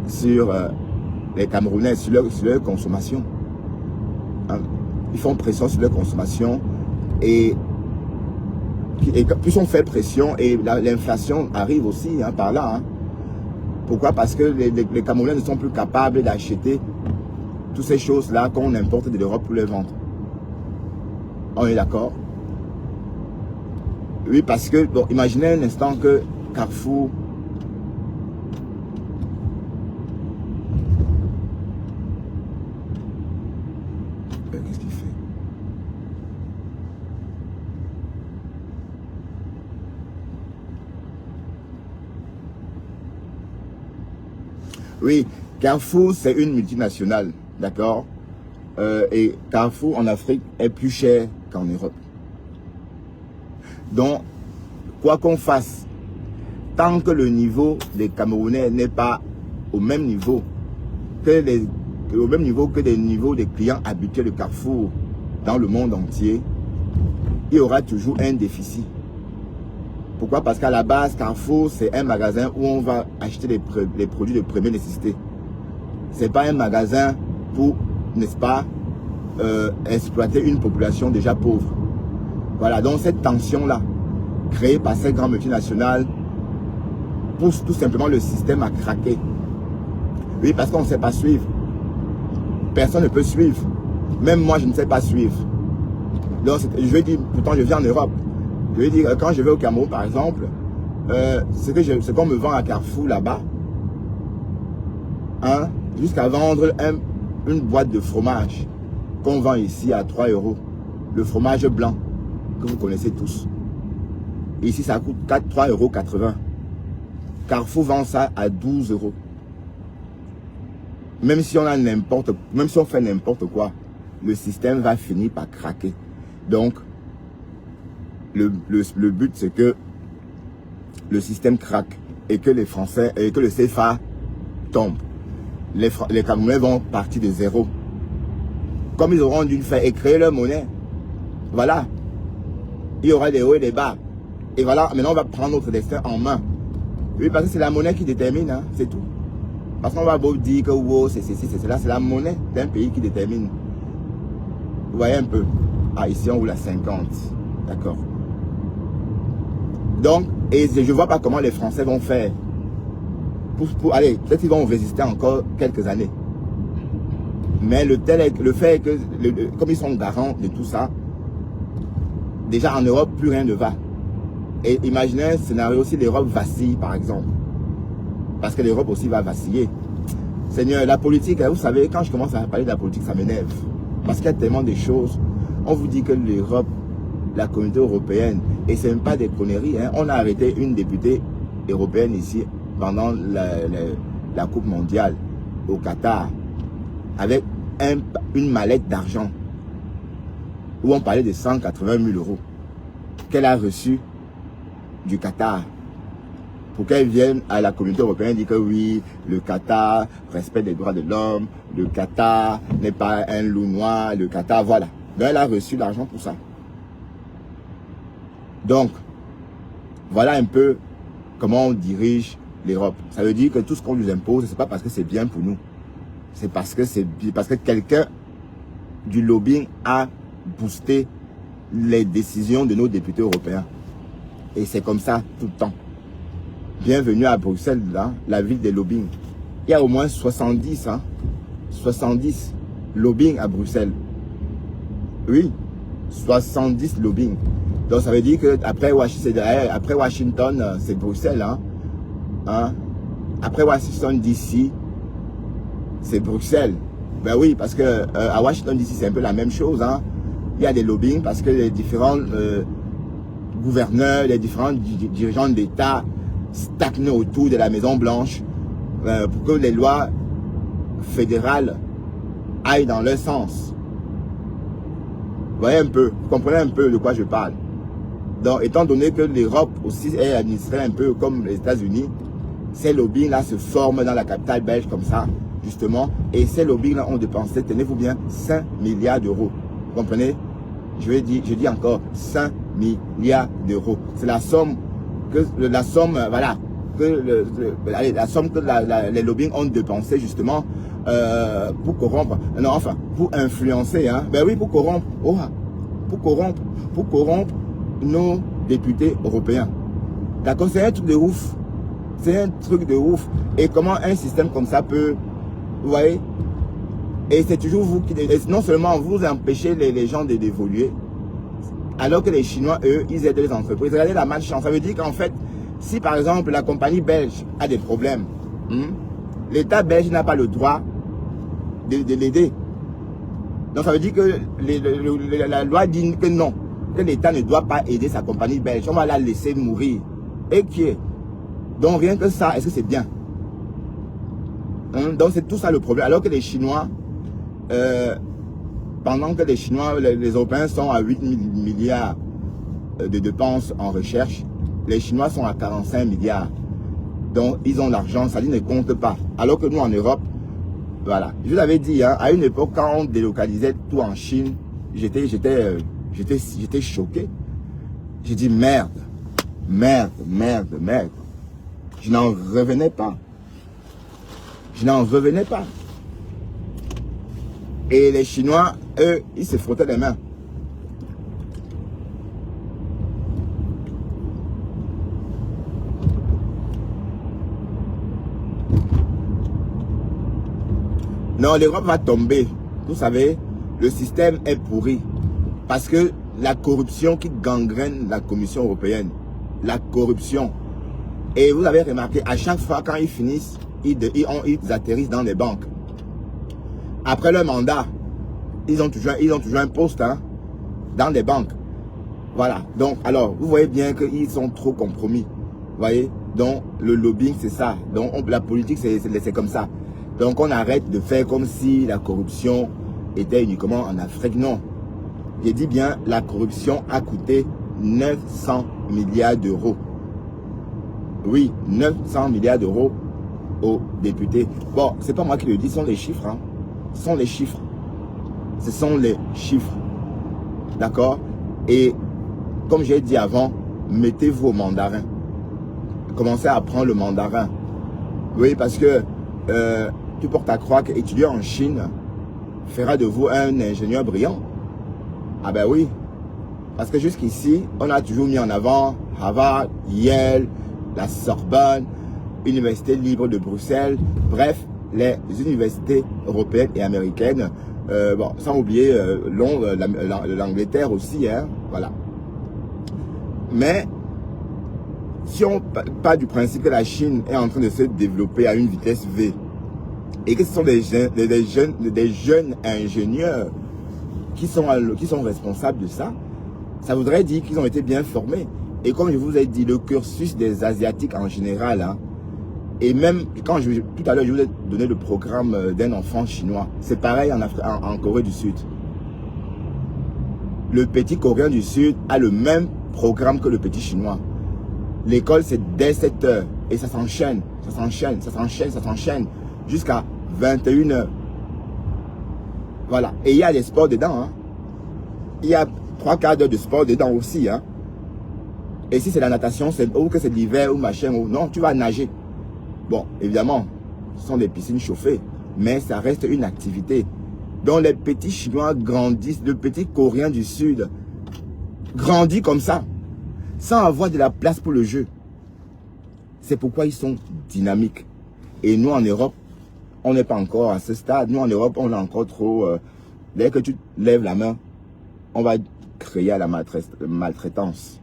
sur les Camerounais, sur leur consommation. Hein. Ils font pression sur leur consommation et plus on fait pression et l'inflation arrive aussi hein, par là. Hein. Pourquoi? Parce que les Camerounais ne sont plus capables d'acheter toutes ces choses-là qu'on importe de l'Europe pour les vendre. On est d'accord? Oui, parce que, bon, imaginez un instant que Carrefour... Qu'est-ce qu'il fait? Oui, Carrefour, c'est une multinationale, d'accord? Et Carrefour en Afrique est plus cher qu'en Europe. Donc, quoi qu'on fasse, tant que le niveau des Camerounais n'est pas au même niveau que des niveaux des clients habituels de Carrefour dans le monde entier, il y aura toujours un déficit. Pourquoi? Parce qu'à la base, Carrefour, c'est un magasin où on va acheter les produits de première nécessité. Ce n'est pas un magasin pour, n'est-ce pas, exploiter une population déjà pauvre. Voilà, donc cette tension-là, créée par ces grandes multinationales, pousse tout simplement le système à craquer. Oui, parce qu'on ne sait pas suivre. Personne ne peut suivre. Même moi, je ne sais pas suivre. Donc, je vais dire, pourtant, je viens en Europe. Je vais dire, quand je vais au Cameroun, par exemple, ce qu'on me vend à Carrefour là-bas, hein, jusqu'à vendre une boîte de fromage qu'on vend ici à 3 €. Le fromage blanc, que vous connaissez tous. Ici, ça coûte 3,80 €. Carrefour vend ça à 12 €. Même si on fait n'importe quoi, le système va finir par craquer. Donc, le but, c'est que le système craque et que les Français et que le CFA tombe. Les Camerounais vont partir de zéro. Comme ils auront dû faire et créer leur monnaie. Voilà. Il y aura des hauts et des bas. Et voilà, maintenant on va prendre notre destin en main. Oui, parce que c'est la monnaie qui détermine, hein, c'est tout. Parce qu'on va beau dire que wow, c'est ceci, c'est cela, c'est la monnaie d'un pays qui détermine. Vous voyez un peu. Ah, ici on roule à 50. D'accord. Donc, et je ne vois pas comment les Français vont faire. Allez, peut-être qu'ils vont résister encore quelques années. Mais le fait est que, comme ils sont garants de tout ça, déjà en Europe, plus rien ne va. Et imaginez un scénario si l'Europe vacille, par exemple. Parce que l'Europe aussi va vaciller. Seigneur, la politique, vous savez, quand je commence à parler de la politique, ça m'énerve. Parce qu'il y a tellement de choses. On vous dit que l'Europe, la communauté européenne, et ce n'est même pas des conneries, hein. On a arrêté une députée européenne ici pendant la Coupe mondiale au Qatar avec une mallette d'argent où on parlait de 180 000 euros qu'elle a reçu du Qatar pour qu'elle vienne à la communauté européenne et dire que oui, le Qatar respecte les droits de l'homme, le Qatar n'est pas un loup noir, le Qatar, voilà. Donc elle a reçu l'argent pour ça. Donc, voilà un peu comment on dirige l'Europe. Ça veut dire que tout ce qu'on nous impose, c'est pas parce que c'est bien pour nous. C'est parce que quelqu'un du lobbying a boosté les décisions de nos députés européens. Et c'est comme ça tout le temps. Bienvenue à Bruxelles, là, la ville des lobbying. Il y a au moins 70 lobbying à Bruxelles. Oui, 70 lobbying. Donc ça veut dire que après Washington, c'est Bruxelles. Hein? Après Washington DC, c'est Bruxelles. Ben oui, parce que à Washington DC, c'est un peu la même chose. Hein? Il y a des lobbying parce que les différents gouverneurs, les différents dirigeants d'État stagnent autour de la Maison Blanche pour que les lois fédérales aillent dans leur sens. Vous voyez un peu, vous comprenez un peu de quoi je parle. Donc, étant donné que l'Europe aussi est administrée un peu comme les États-Unis, ces lobbying-là se forment dans la capitale belge comme ça, justement. Et ces lobbying-là ont dépensé, tenez-vous bien, 5 milliards d'euros. Vous comprenez? Je dis encore 5 milliards d'euros. C'est la somme que la somme que les lobbying ont dépensé justement pour corrompre, non enfin pour influencer, hein. Ben oui, pour corrompre, pour corrompre nos députés européens. D'accord, c'est un truc de ouf. C'est un truc de ouf. Et comment un système comme ça peut, vous voyez, et c'est toujours vous qui, non seulement vous empêchez les gens d'évoluer, alors que les Chinois, eux, ils aident les entreprises. Regardez la malchance. Ça veut dire qu'en fait, si par exemple la compagnie belge a des problèmes, l'État belge n'a pas le droit de l'aider. Donc ça veut dire que la loi dit que non, que l'État ne doit pas aider sa compagnie belge. On va la laisser mourir. Et qui est? Donc rien que ça, est-ce que c'est bien? Donc c'est tout ça le problème. Alors que les Chinois, pendant que les Chinois, les Européens sont à 8 milliards de dépenses en recherche, les Chinois sont à 45 milliards. Donc ils ont l'argent, ça ne compte pas. Alors que nous en Europe, voilà. Je vous avais dit, hein, à une époque, quand on délocalisait tout en Chine, j'étais choqué. J'ai dit merde. Je n'en revenais pas. Et les Chinois, eux, ils se frottaient les mains. Non, l'Europe va tomber. Vous savez, le système est pourri. Parce que la corruption qui gangrène la Commission européenne. La corruption. Et vous avez remarqué, à chaque fois quand ils finissent, ils atterrissent dans les banques. Après leur mandat, ils ont toujours un poste, hein, dans les banques. Voilà. Donc, alors, vous voyez bien qu'ils sont trop compromis. Vous voyez? Donc, le lobbying, c'est ça. Donc, la politique, c'est comme ça. Donc, on arrête de faire comme si la corruption était uniquement en Afrique. Non. J'ai dit bien, la corruption a coûté 900 milliards d'euros. Oui, 900 milliards d'euros aux députés. Bon, c'est pas moi qui le dis, ce sont les chiffres. Hein. Ce sont les chiffres. Ce sont les chiffres. D'accord? Et comme j'ai dit avant, mettez-vous au mandarin. commencer à apprendre le mandarin. Oui, parce que tu portes à croire qu'étudier en Chine fera de vous un ingénieur brillant. Ah ben oui. Parce que jusqu'ici, on a toujours mis en avant Harvard, Yale, la Sorbonne, Université libre de Bruxelles, bref, les universités européennes et américaines, bon, sans oublier Londres, l'Angleterre aussi, hein, voilà. Mais si on part du principe que la Chine est en train de se développer à une vitesse V et que ce sont des jeunes ingénieurs qui sont responsables de ça, ça voudrait dire qu'ils ont été bien formés. Et comme je vous ai dit, le cursus des Asiatiques en général, hein, et même quand tout à l'heure je vous ai donné le programme d'un enfant chinois, c'est pareil en Corée du Sud. Le petit Coréen du Sud a le même programme que le petit Chinois. L'école, c'est dès 7 heures et ça s'enchaîne, ça s'enchaîne, ça s'enchaîne, ça s'enchaîne jusqu'à 21 heures. Voilà. Et il y a des sports dedans. Hein. Il y a 3/4 d'heure de sport dedans aussi. Hein. Et si c'est la natation, ou que c'est l'hiver ou machin, ou non, tu vas nager. Bon, évidemment, ce sont des piscines chauffées, mais ça reste une activité. Donc les petits Chinois grandissent, le petit Coréen du Sud grandit comme ça, sans avoir de la place pour le jeu. C'est pourquoi ils sont dynamiques. Et nous en Europe, on n'est pas encore à ce stade. Nous en Europe, on est encore trop... dès que tu lèves la main, on va créer à la maltraitance.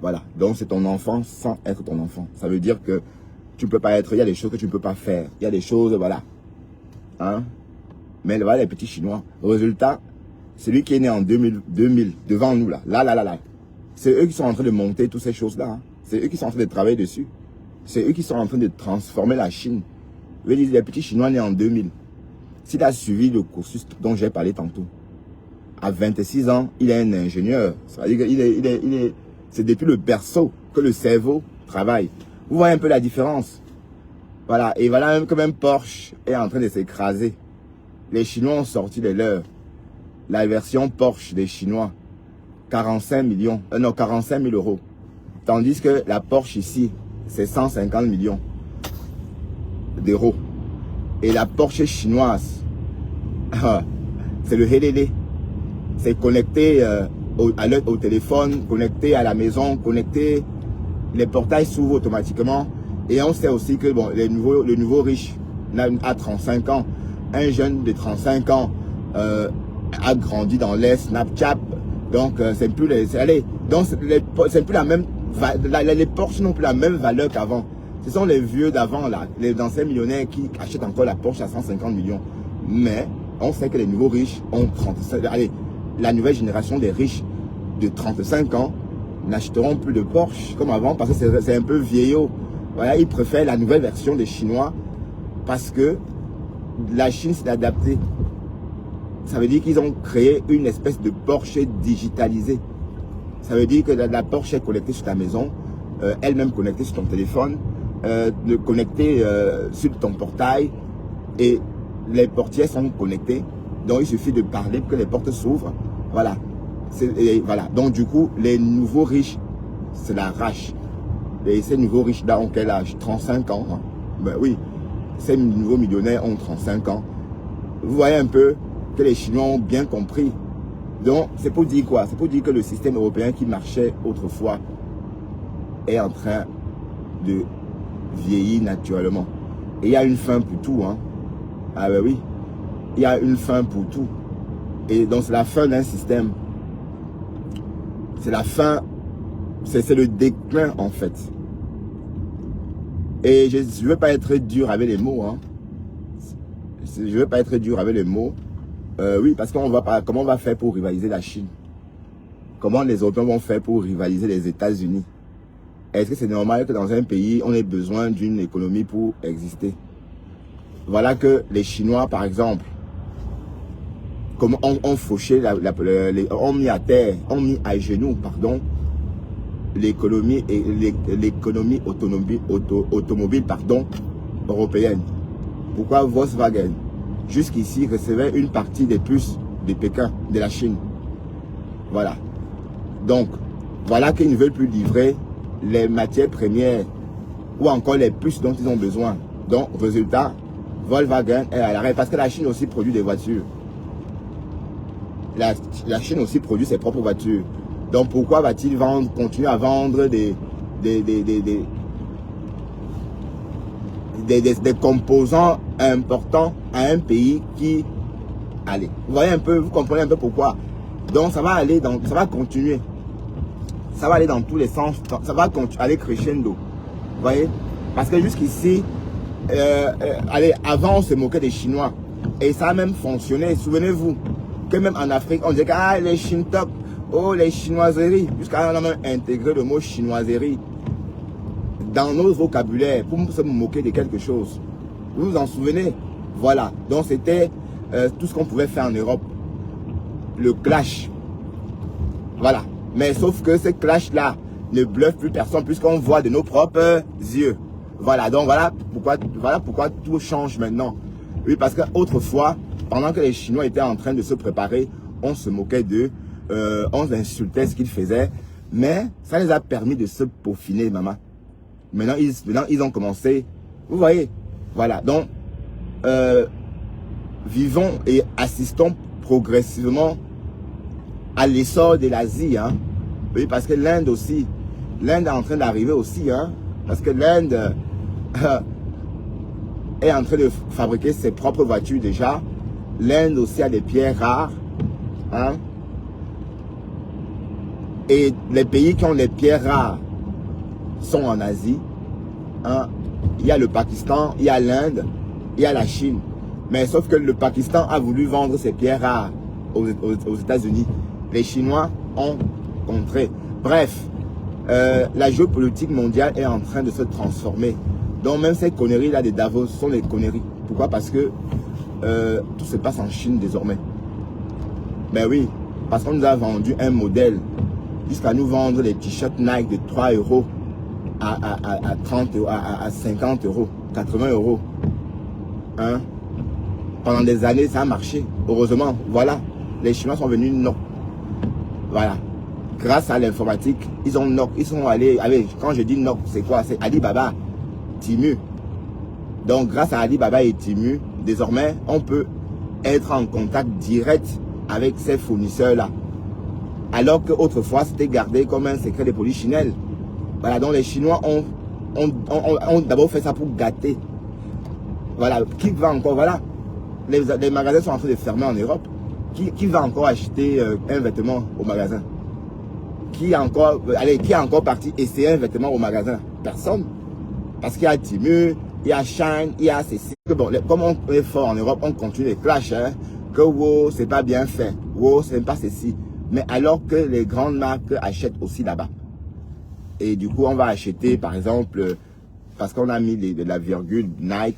Voilà. Donc c'est ton enfant sans être ton enfant. Ça veut dire que tu ne peux pas être... Il y a des choses que tu ne peux pas faire. Il y a des choses... Voilà. Hein? Mais voilà les petits Chinois. Résultat, celui qui est né en 2000 devant nous là. Là. C'est eux qui sont en train de monter toutes ces choses-là. Hein. C'est eux qui sont en train de travailler dessus. C'est eux qui sont en train de transformer la Chine. Je veux dire, les petits Chinois nés en 2000. S'il a suivi le cursus dont j'ai parlé tantôt, à 26 ans, il est un ingénieur. C'est-à-dire que c'est depuis le berceau que le cerveau travaille. Vous voyez un peu la différence. Voilà. Et voilà que même Porsche est en train de s'écraser. Les Chinois ont sorti les leurs. La version Porsche des Chinois, 45 000 euros. Tandis que la Porsche ici, c'est 150 millions d'euros. Et la Porsche chinoise, c'est le Helele. C'est connecté au téléphone, connecté à la maison, connecté. Les portails s'ouvrent automatiquement. Et on sait aussi que bon, le nouveau riche a 35 ans. Un jeune de 35 ans a grandi dans les Snapchat. Donc, c'est plus la même. Les Porsche n'ont plus la même valeur qu'avant. Ce sont les vieux d'avant, là, les anciens millionnaires qui achètent encore la Porsche à 150 millions. Mais on sait que les nouveaux riches ont 35. Allez, la nouvelle génération des riches de 35 ans n'achèteront plus de Porsche comme avant parce que c'est un peu vieillot. Voilà, ils préfèrent la nouvelle version des Chinois parce que la Chine s'est adaptée. Ça veut dire qu'ils ont créé une espèce de Porsche digitalisée. Ça veut dire que la Porsche est connectée sur ta maison, elle-même connectée sur ton téléphone, connectée sur ton portail et les portières sont connectées. Donc il suffit de parler pour que les portes s'ouvrent. Voilà. Voilà. Donc du coup, les nouveaux riches se l'arrachent. Et ces nouveaux riches là ont quel âge? 35 ans. Hein? Ben oui, ces nouveaux millionnaires ont 35 ans. Vous voyez un peu que les Chinois ont bien compris. Donc, c'est pour dire quoi? C'est pour dire que le système européen qui marchait autrefois est en train de vieillir naturellement. Et il y a une fin pour tout. Hein. Ah ben oui, il y a une fin pour tout. Et donc, c'est la fin d'un système. C'est la fin, c'est le déclin en fait. Et je ne veux pas être dur avec les mots. Hein. Je ne veux pas être dur avec les mots. Oui, parce qu'on va pas. Comment on va faire pour rivaliser la Chine? Comment les Européens vont faire pour rivaliser les États-Unis? Est-ce que c'est normal que dans un pays, on ait besoin d'une économie pour exister? Voilà que les Chinois, par exemple, comme ont fauché, ont mis à terre, ont mis à genoux, pardon, l'économie automobile, pardon, européenne. Pourquoi Volkswagen jusqu'ici recevait une partie des puces de Pékin, de la Chine? Voilà. Donc, voilà qu'ils ne veulent plus livrer les matières premières ou encore les puces dont ils ont besoin. Donc, résultat, Volkswagen est à l'arrêt parce que la Chine aussi produit des voitures. La Chine aussi produit ses propres voitures. Donc, pourquoi va-t-il continuer à vendre des composants importants à un pays qui... Allez, vous voyez un peu, vous comprenez un peu pourquoi. Donc, ça va continuer. Ça va aller dans tous les sens. Ça va aller crescendo. Vous voyez? Parce que jusqu'ici, allez, avant, on se moquait des Chinois. Et ça a même fonctionné. Souvenez-vous que même en Afrique, on disait que ah, les Shintok, oh, les chinoiseries. Jusqu'à on a même intégré le mot chinoiserie dans notre vocabulaire pour se moquer de quelque chose. Vous vous en souvenez? Voilà. Donc, c'était tout ce qu'on pouvait faire en Europe. Le clash. Voilà. Mais sauf que ce clash-là ne bluffe plus personne puisqu'on voit de nos propres yeux. Voilà. Donc, voilà pourquoi tout change maintenant. Oui, parce qu'autrefois, pendant que les Chinois étaient en train de se préparer, on se moquait d'eux, on insultait ce qu'ils faisaient. Mais ça les a permis de se peaufiner, maman. Maintenant, ils ont commencé. Vous voyez. Voilà. Donc, vivons et assistons progressivement à l'essor de l'Asie. Hein. Oui, parce que l'Inde aussi. L'Inde est en train d'arriver aussi. Hein, parce que l'Inde est en train de fabriquer ses propres voitures déjà. L'Inde aussi a des pierres rares. Hein. Et les pays qui ont les pierres rares sont en Asie. Hein. Il y a le Pakistan, il y a l'Inde, il y a la Chine. Mais sauf que le Pakistan a voulu vendre ses pierres rares aux États-Unis. Les Chinois ont contré. Bref, la géopolitique mondiale est en train de se transformer. Donc même ces conneries-là de Davos sont des conneries. Pourquoi? Parce que tout se passe en Chine désormais. Mais oui, parce qu'on nous a vendu un modèle jusqu'à nous vendre les t-shirts Nike de 3 € à 30 à 50 €, 80 €. Hein? Pendant des années, ça a marché. Heureusement, voilà. Les Chinois sont venus knock. Voilà. Grâce à l'informatique, ils ont knock. Ils sont allés. Allez, quand je dis knock, c'est quoi? C'est Alibaba, Temu. Donc, grâce à Alibaba et Temu, désormais, on peut être en contact direct avec ces fournisseurs-là. Alors qu'autrefois, c'était gardé comme un secret de polichinelle. Voilà. Donc, les Chinois ont d'abord fait ça pour gâter. Voilà. Qui va encore? Voilà. Les magasins sont en train de fermer en Europe. Qui va encore acheter un vêtement au magasin? Qui a encore parti essayer un vêtement au magasin? Personne. Parce qu'il y a Temu, il y a Shine, il y a ceci. Bon, comme on est fort en Europe, on continue les clashs. Hein, que wow, c'est pas bien fait. Wow, c'est pas ceci. Mais alors que les grandes marques achètent aussi là-bas. Et du coup, on va acheter, par exemple, parce qu'on a mis de la virgule Nike,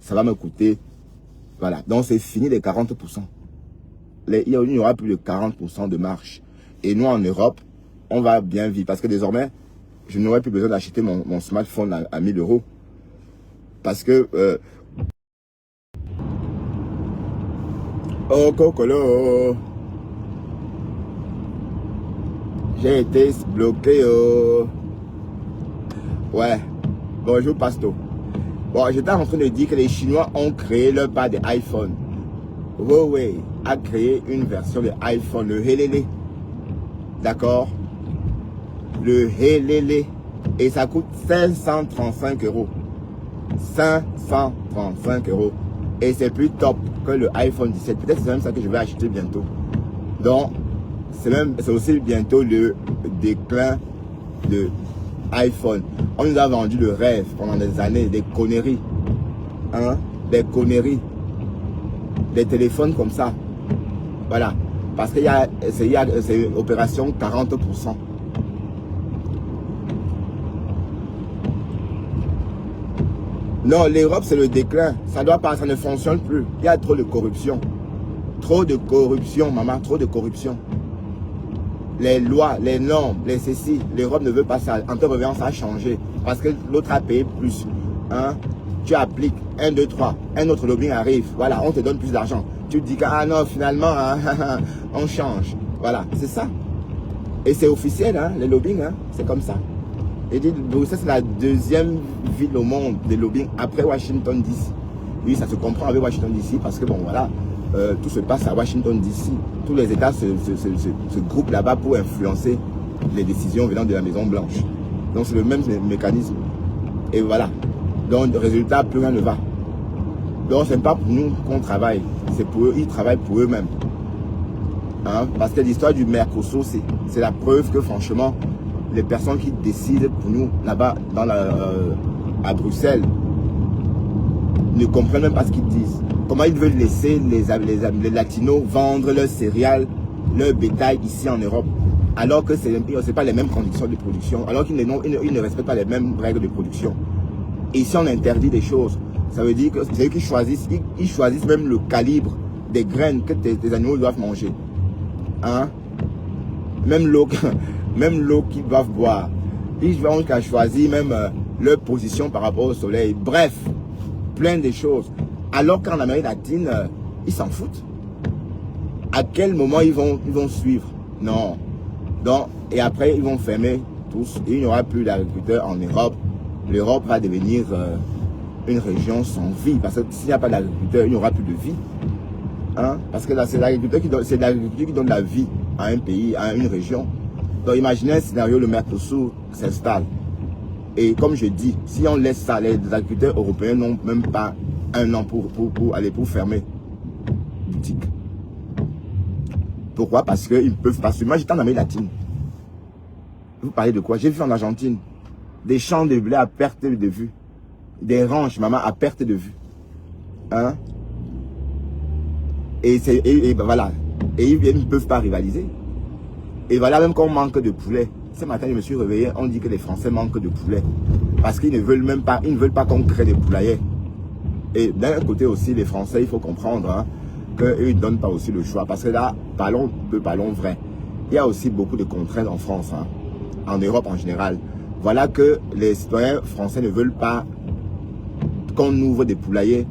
ça va me coûter. Voilà, donc c'est fini les 40%. Il n'y aura plus de 40% de marge. Et nous, en Europe, on va bien vivre. Parce que désormais, je n'aurai plus besoin d'acheter mon smartphone à 1000 €. Parce que... Oh, Cocolo, j'ai été bloqué. Oh. Ouais. Bonjour, Pasto. Bon, j'étais en train de dire que les Chinois ont créé leur part de iPhone. Huawei a créé une version de iPhone, le Helele. D'accord? Le Helele. Et ça coûte 535 €. 535 €. Et c'est plus top que le iPhone 17. Peut-être c'est même ça que je vais acheter bientôt. Donc, c'est aussi bientôt le déclin de iPhone. On nous a vendu le rêve pendant des années, des conneries. Hein? Des conneries. Des téléphones comme ça. Voilà. Parce qu'il c'est une opération 40%. Non, l'Europe, c'est le déclin. Ça doit pas, ça ne fonctionne plus. Il y a trop de corruption. Trop de corruption, maman, trop de corruption. Les lois, les normes, les ceci, l'Europe ne veut pas ça. En temps revenant, ça a changé. Parce que l'autre a payé plus. Hein? Tu appliques 1, 2, 3. Un autre lobbying arrive. Voilà, on te donne plus d'argent. Tu te dis que, ah non, finalement, hein, on change. Voilà, c'est ça. Et c'est officiel, hein, les lobbying, hein, c'est comme ça. Et dit, Bruxelles, c'est la deuxième ville au monde de lobbying après Washington DC. Oui, ça se comprend avec Washington DC parce que, bon, voilà, tout se passe à Washington DC. Tous les États se groupent là-bas pour influencer les décisions venant de la Maison Blanche. Donc, c'est le même mécanisme. Et voilà. Donc, résultat, plus rien ne va. Donc, ce n'est pas pour nous qu'on travaille. C'est pour eux, ils travaillent pour eux-mêmes. Hein? Parce que l'histoire du Mercosur, c'est la preuve que, franchement, les personnes qui décident pour nous là-bas à Bruxelles ne comprennent même pas ce qu'ils disent. Comment ils veulent laisser les latinos vendre leurs céréales, leur bétail ici en Europe, alors que ce n'est pas les mêmes conditions de production, alors qu'ils ne respectent pas les mêmes règles de production. Et ici on interdit des choses, ça veut dire que c'est eux qui choisissent, ils choisissent même le calibre des graines que tes animaux doivent manger. Hein? Même l'eau qu'ils doivent boire. Ils vont jusqu'à choisir même leur position par rapport au soleil. Bref, plein de choses. Alors qu'en Amérique latine, ils s'en foutent. À quel moment ils vont suivre? Non. Donc, et après, ils vont fermer tous. Et il n'y aura plus d'agriculteurs en Europe. L'Europe va devenir une région sans vie. Parce que s'il n'y a pas d'agriculteurs, il n'y aura plus de vie. Hein? Parce que c'est l'agriculture qui donne la vie à un pays, à une région. Donc imaginez un scénario, le Mercosur s'installe. Et comme je dis, si on laisse ça, les agriculteurs européens n'ont même pas un an pour fermer boutique. Pourquoi? Parce qu'ils peuvent pas. Moi j'étais en Amérique latine. Vous parlez de quoi? J'ai vu en Argentine des champs de blé à perte de vue. Des ranches, maman, à perte de vue. Hein? Et ben voilà. Et ils ne peuvent pas rivaliser. Et voilà, même quand on manque de poulet. Ce matin, je me suis réveillé, on dit que les Français manquent de poulet. Parce qu'ils ne veulent même pas, ils ne veulent pas qu'on crée des poulaillers. Et d'un côté aussi, les Français, il faut comprendre hein, qu'eux, ils ne donnent pas aussi le choix. Parce que là, parlons vrai. Il y a aussi beaucoup de contraintes en France, hein, en Europe en général. Voilà que les citoyens français ne veulent pas qu'on ouvre des poulaillers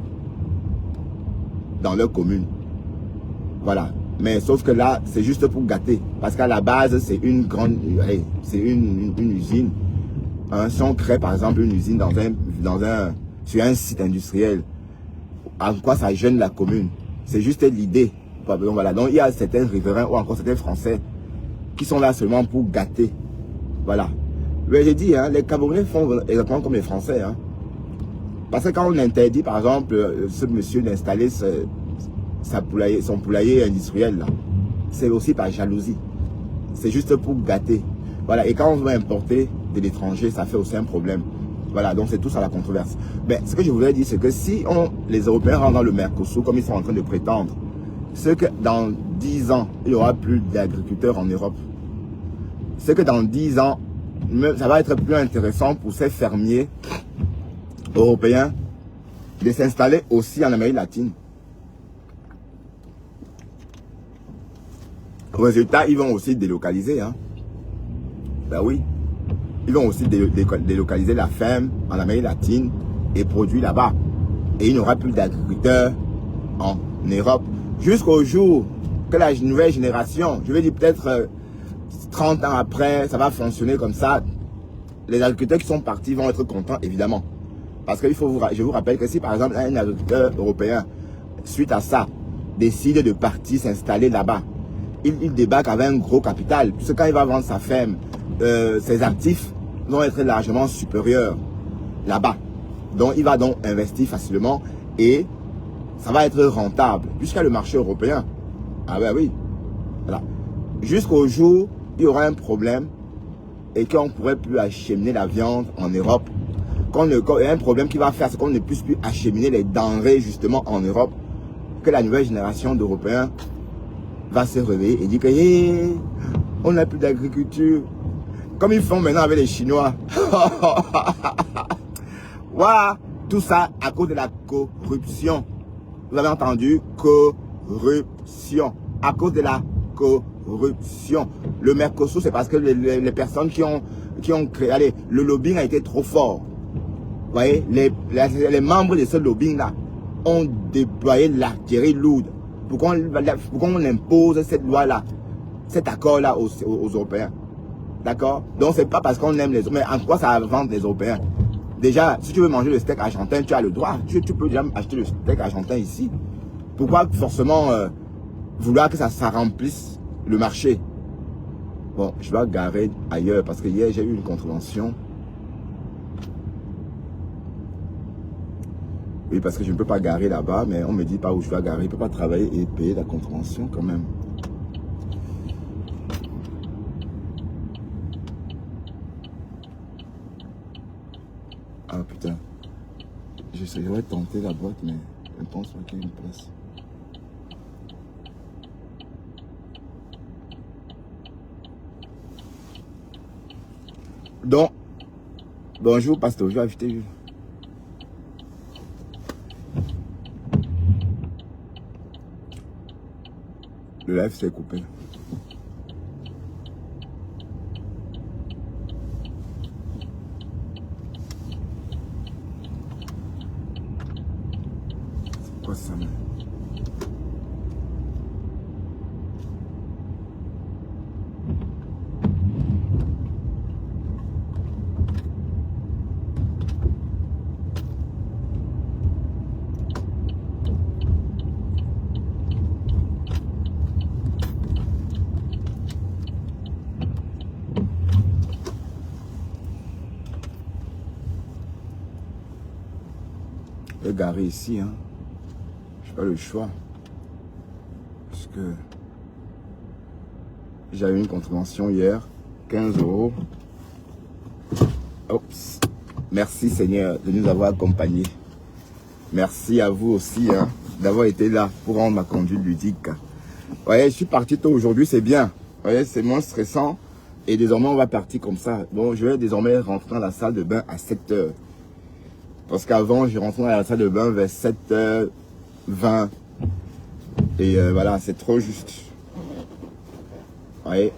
dans leur commune. Voilà. Mais sauf que là, c'est juste pour gâter. Parce qu'à la base, c'est une grande... C'est une usine. Hein, si on crée par exemple une usine sur un site industriel, en quoi ça gêne la commune? C'est juste l'idée. Voilà. Donc il y a certains riverains ou encore certains Français qui sont là seulement pour gâter. Voilà. Mais j'ai dit, hein, les Camerounais font exactement comme les Français. Hein. Parce que quand on interdit par exemple ce monsieur d'installer son poulailler industriel, c'est aussi par jalousie. C'est juste pour gâter. Voilà. Et quand on veut importer de l'étranger, ça fait aussi un problème. Voilà, donc c'est tout ça la controverse. Mais ce que je voulais dire, c'est que si les Européens rentrent dans le Mercosur, comme ils sont en train de prétendre, c'est que dans 10 ans, il n'y aura plus d'agriculteurs en Europe. C'est que dans 10 ans, ça va être plus intéressant pour ces fermiers européens de s'installer aussi en Amérique latine. Résultat, ils vont aussi délocaliser. Hein. Ben oui. Ils vont aussi délocaliser la ferme en Amérique latine et produire là-bas. Et il n'y aura plus d'agriculteurs en Europe. Jusqu'au jour que la nouvelle génération, je vais dire peut-être 30 ans après, ça va fonctionner comme ça. Les agriculteurs qui sont partis vont être contents, évidemment. Parce que je vous rappelle que si par exemple un agriculteur européen, suite à ça, décide de partir s'installer là-bas, il débarque avec un gros capital. Puisque quand il va vendre sa ferme, ses actifs vont être largement supérieurs là-bas. Donc il va donc investir facilement et ça va être rentable jusqu'à le marché européen. Ah ben oui. Voilà. Jusqu'au jour où il y aura un problème et qu'on ne pourrait plus acheminer la viande en Europe. Il y a un problème qui va faire, c'est qu'on ne puisse plus acheminer les denrées justement en Europe. Que la nouvelle génération d'Européens va se réveiller et dire que on n'a plus d'agriculture. Comme ils font maintenant avec les Chinois. Wow, tout ça à cause de la corruption. Vous avez entendu? Corruption. À cause de la corruption. Le Mercosur, c'est parce que les personnes qui ont créé... Allez, le lobbying a été trop fort. Vous voyez, les membres de ce lobbying-là ont déployé l'artillerie lourde. Pourquoi on impose cette loi-là, cet accord-là aux Européens? D'accord? Donc, c'est pas parce qu'on aime les... Mais en quoi ça vend les Européens? Déjà, si tu veux manger le steak argentin, tu as le droit. Tu peux déjà acheter le steak argentin ici. Pourquoi forcément vouloir que ça remplisse le marché? Bon, je vais garer ailleurs parce que hier, j'ai eu une contravention. Oui, parce que je ne peux pas garer là-bas, mais on me dit pas où je dois garer. Je ne peux pas travailler et payer la contravention quand même. Ah putain. J'essaierai de tenter la boîte, mais je ne pense pas qu'il y ait une place. Donc, bonjour pasteur, je vais ajouter. Le live s'est coupé. C'est quoi ça, man? Je vais garer ici, hein. Je n'ai pas le choix. Parce que j'avais une contravention hier, 15 €. Oups. Merci Seigneur de nous avoir accompagnés. Merci à vous aussi hein, d'avoir été là pour rendre ma conduite ludique. Vous voyez, je suis parti tôt aujourd'hui, c'est bien. Vous voyez, c'est moins stressant. Et désormais, on va partir comme ça. Bon, je vais désormais rentrer dans la salle de bain à 7 h. Parce qu'avant, je rentrais dans la salle de bain vers 7h20. Et voilà, c'est trop juste. Vous voyez.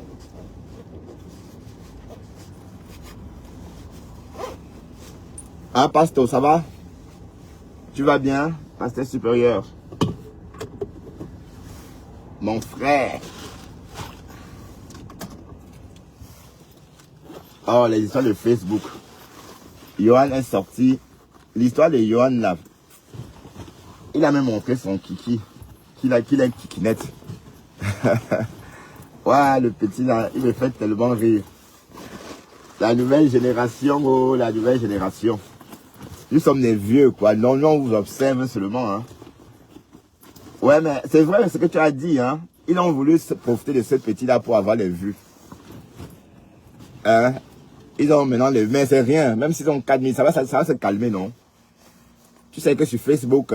Ah, pasteur, ça va? Tu vas bien, pasteur supérieur? Mon frère. Oh, les histoires de Facebook. Johan est sorti. L'histoire de Johan là. Il a même montré son kiki. Qu'il a une kikinette. Ouais, le petit là, il me fait tellement rire. La nouvelle génération, oh, la nouvelle génération. Nous sommes des vieux, quoi. Non, on vous observe seulement, hein. Ouais, mais c'est vrai ce que tu as dit, hein. Ils ont voulu profiter de ce petit-là pour avoir les vues. Hein? Ils ont maintenant les... Mais c'est rien. Même s'ils ont 4000, ça va se calmer, non? Tu sais que sur Facebook,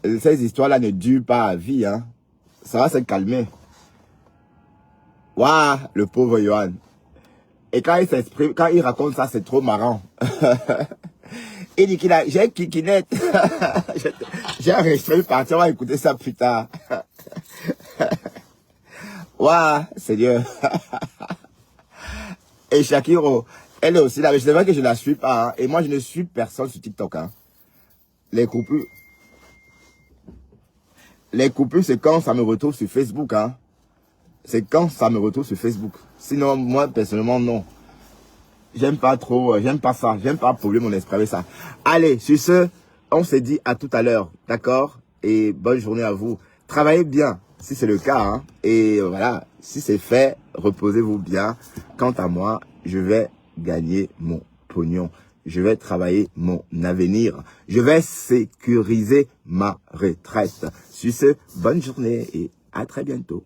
ces histoires-là ne durent pas à vie, hein. Ça va se calmer. Waouh, le pauvre Johan. Et quand il s'exprime, quand il raconte ça, c'est trop marrant. Il dit qu'il a... J'ai une kikinette. J'ai enregistré une partie, on va écouter ça plus tard. Waouh, Seigneur. Et Shakiro, elle est aussi là. Mais c'est vrai que je ne la suis pas. Hein. Et moi, je ne suis personne sur TikTok. Hein. Les coupures, c'est quand ça me retrouve sur Facebook. Hein. C'est quand ça me retrouve sur Facebook. Sinon, moi, personnellement, non. J'aime pas trop, j'aime pas ça. J'aime pas polluer mon esprit avec ça. Allez, sur ce, on se dit à tout à l'heure. D'accord? Et bonne journée à vous. Travaillez bien, si c'est le cas. Hein. Et voilà, si c'est fait, reposez-vous bien. Quant à moi, je vais gagner mon pognon. Je vais travailler mon avenir. Je vais sécuriser ma retraite. Sur ce, bonne journée et à très bientôt.